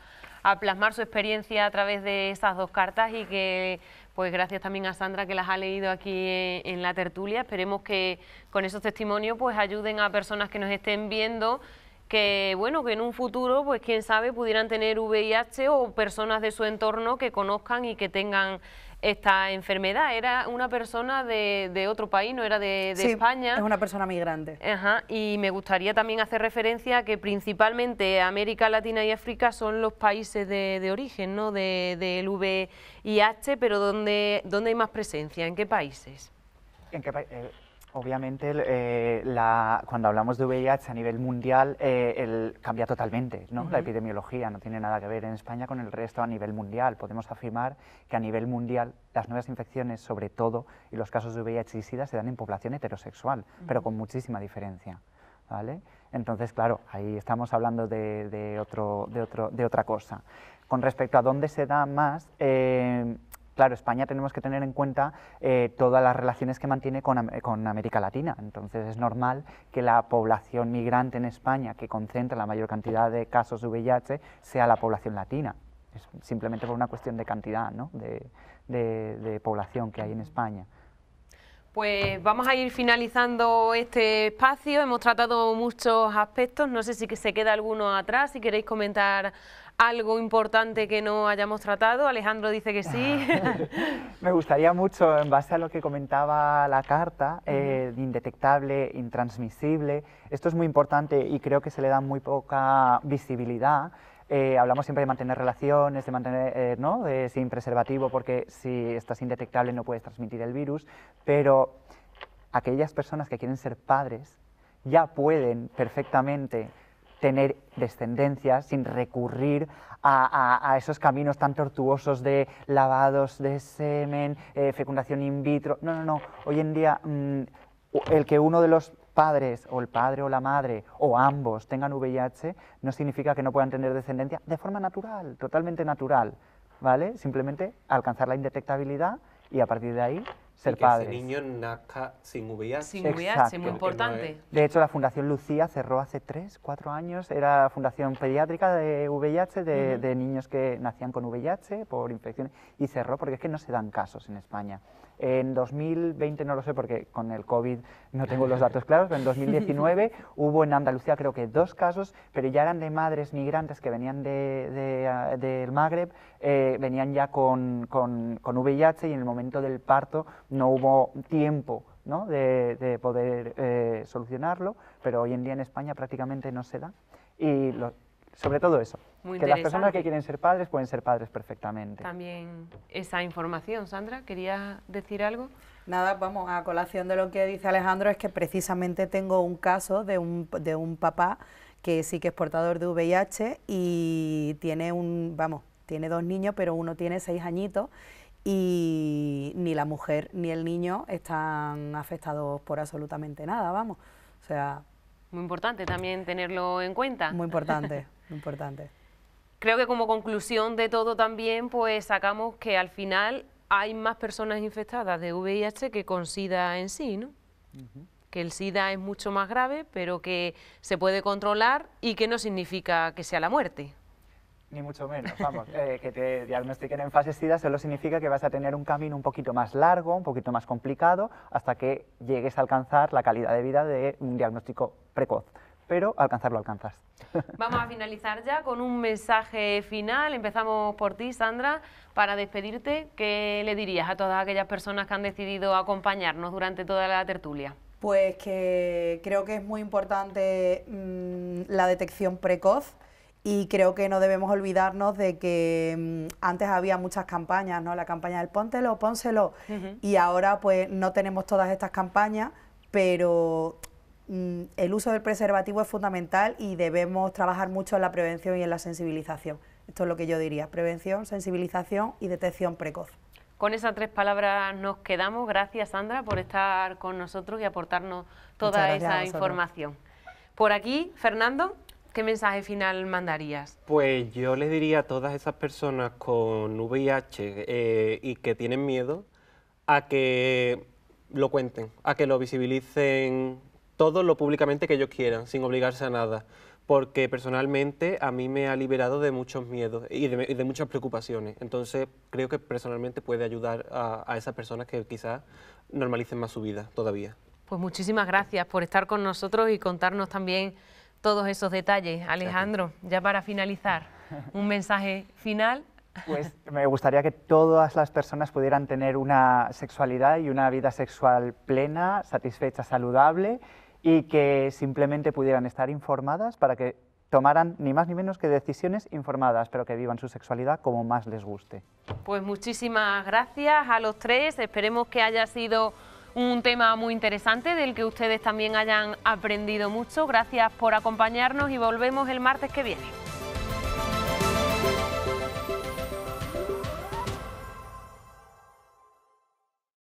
Speaker 1: plasmar su experiencia a través de estas dos cartas y que, pues gracias también a Sandra que las ha leído aquí en la tertulia. Esperemos que con esos testimonios pues ayuden a personas que nos estén viendo, que bueno, que en un futuro, pues quién sabe, pudieran tener VIH o personas de su entorno que conozcan y que tengan esta enfermedad. Era una persona de otro país, no era de
Speaker 2: Sí,
Speaker 1: España.
Speaker 2: es una persona migrante.
Speaker 1: Ajá, y me gustaría también hacer referencia a que principalmente América Latina y África son los países de origen, ¿no?, del VIH, pero ¿dónde hay más presencia? ¿En qué países?
Speaker 3: ¿En qué obviamente, cuando hablamos de VIH a nivel mundial, cambia totalmente, ¿no? La epidemiología no tiene nada que ver en España con el resto a nivel mundial. Podemos afirmar que a nivel mundial las nuevas infecciones, sobre todo, y los casos de VIH y SIDA se dan en población heterosexual, pero con muchísima diferencia, ¿vale? Entonces, claro, ahí estamos hablando de otra cosa. Con respecto a dónde se da más, claro, España tenemos que tener en cuenta todas las relaciones que mantiene con América Latina. Entonces es normal que la población migrante en España, que concentra la mayor cantidad de casos de VIH, sea la población latina. Es simplemente por una cuestión de cantidad, ¿no?, de población que hay en España.
Speaker 1: Pues vamos a ir finalizando este espacio. Hemos tratado muchos aspectos. No sé si se queda alguno atrás, si queréis comentar algo importante que no hayamos tratado? Alejandro dice que sí.
Speaker 3: Me gustaría mucho, en base a lo que comentaba la carta, indetectable, intransmisible. Esto es muy importante y creo que se le da muy poca visibilidad. Hablamos siempre de mantener relaciones, de mantener sin preservativo, porque si estás indetectable no puedes transmitir el virus, pero aquellas personas que quieren ser padres ya pueden perfectamente tener descendencia sin recurrir a esos caminos tan tortuosos de lavados de semen, fecundación in vitro. No. Hoy en día el que uno de los padres, o el padre o la madre, o ambos tengan VIH, no significa que no puedan tener descendencia de forma natural, totalmente natural, ¿vale? Simplemente alcanzar la indetectabilidad y a partir de ahí ser padres.
Speaker 4: Que ese niño nazca sin VIH.
Speaker 1: Sin VIH,
Speaker 3: Exacto.
Speaker 1: muy importante.
Speaker 3: De hecho, la Fundación Lucía cerró hace 3, 4 años, era fundación pediátrica de VIH, de niños que nacían con VIH por infecciones, y cerró porque es que no se dan casos en España. En 2020, no lo sé porque con el COVID no tengo los datos claros, pero en 2019 hubo en Andalucía creo que 2 casos, pero ya eran de madres migrantes que venían del Magreb, venían ya con VIH y en el momento del parto no hubo tiempo, ¿no?, de poder solucionarlo, pero hoy en día en España prácticamente no se da. Y sobre todo eso,
Speaker 1: Muy
Speaker 3: que las personas
Speaker 1: interesante.
Speaker 3: que quieren ser padres pueden ser padres perfectamente.
Speaker 1: También esa información. Sandra, ¿querías decir algo?
Speaker 2: Nada, vamos, a colación de lo que dice Alejandro, es que precisamente tengo un caso de un papá que sí que es portador de VIH y tiene tiene 2 niños, pero uno tiene 6 añitos y ni la mujer ni el niño están afectados por absolutamente nada, vamos. O sea,
Speaker 1: Muy importante también tenerlo en cuenta.
Speaker 2: muy importante, muy importante.
Speaker 1: Creo que como conclusión de todo también, pues sacamos que al final hay más personas infectadas de VIH que con SIDA en sí, ¿no? Que el SIDA es mucho más grave, pero que se puede controlar y que no significa que sea la muerte.
Speaker 3: Ni mucho menos, vamos, que te diagnostiquen en fase SIDA solo significa que vas a tener un camino un poquito más largo, un poquito más complicado, hasta que llegues a alcanzar la calidad de vida de un diagnóstico precoz, pero alcanzarlo alcanzas.
Speaker 1: Vamos a finalizar ya con un mensaje final. Empezamos por ti, Sandra, para despedirte. ¿Qué le dirías a todas aquellas personas que han decidido acompañarnos durante toda la tertulia?
Speaker 2: Pues que creo que es muy importante la detección precoz. Y creo que no debemos olvidarnos de que antes había muchas campañas, ¿no? La campaña del póntelo, pónselo, y ahora pues no tenemos todas estas campañas, pero el uso del preservativo es fundamental y debemos trabajar mucho en la prevención y en la sensibilización. Esto es lo que yo diría, prevención, sensibilización y detección precoz.
Speaker 1: Con esas 3 palabras nos quedamos. Gracias, Sandra, por estar con nosotros y aportarnos toda esa información. Por aquí, Fernando, ¿qué mensaje final mandarías?
Speaker 4: Pues yo les diría a todas esas personas con VIH y que tienen miedo a que lo cuenten, a que lo visibilicen todo lo públicamente que ellos quieran, sin obligarse a nada, porque personalmente a mí me ha liberado de muchos miedos y de muchas preocupaciones. Entonces creo que personalmente puede ayudar a esas personas que quizás normalicen más su vida todavía. Pues
Speaker 1: muchísimas gracias por estar con nosotros y contarnos también todos esos detalles. Alejandro, ya para finalizar, un mensaje final.
Speaker 3: Pues me gustaría que todas las personas pudieran tener una sexualidad y una vida sexual plena, satisfecha, saludable, y que simplemente pudieran estar informadas para que tomaran ni más ni menos que decisiones informadas, pero que vivan su sexualidad como más les guste.
Speaker 1: Pues muchísimas gracias a los 3, esperemos que haya sido un tema muy interesante del que ustedes también hayan aprendido mucho. Gracias por acompañarnos y volvemos el martes que viene.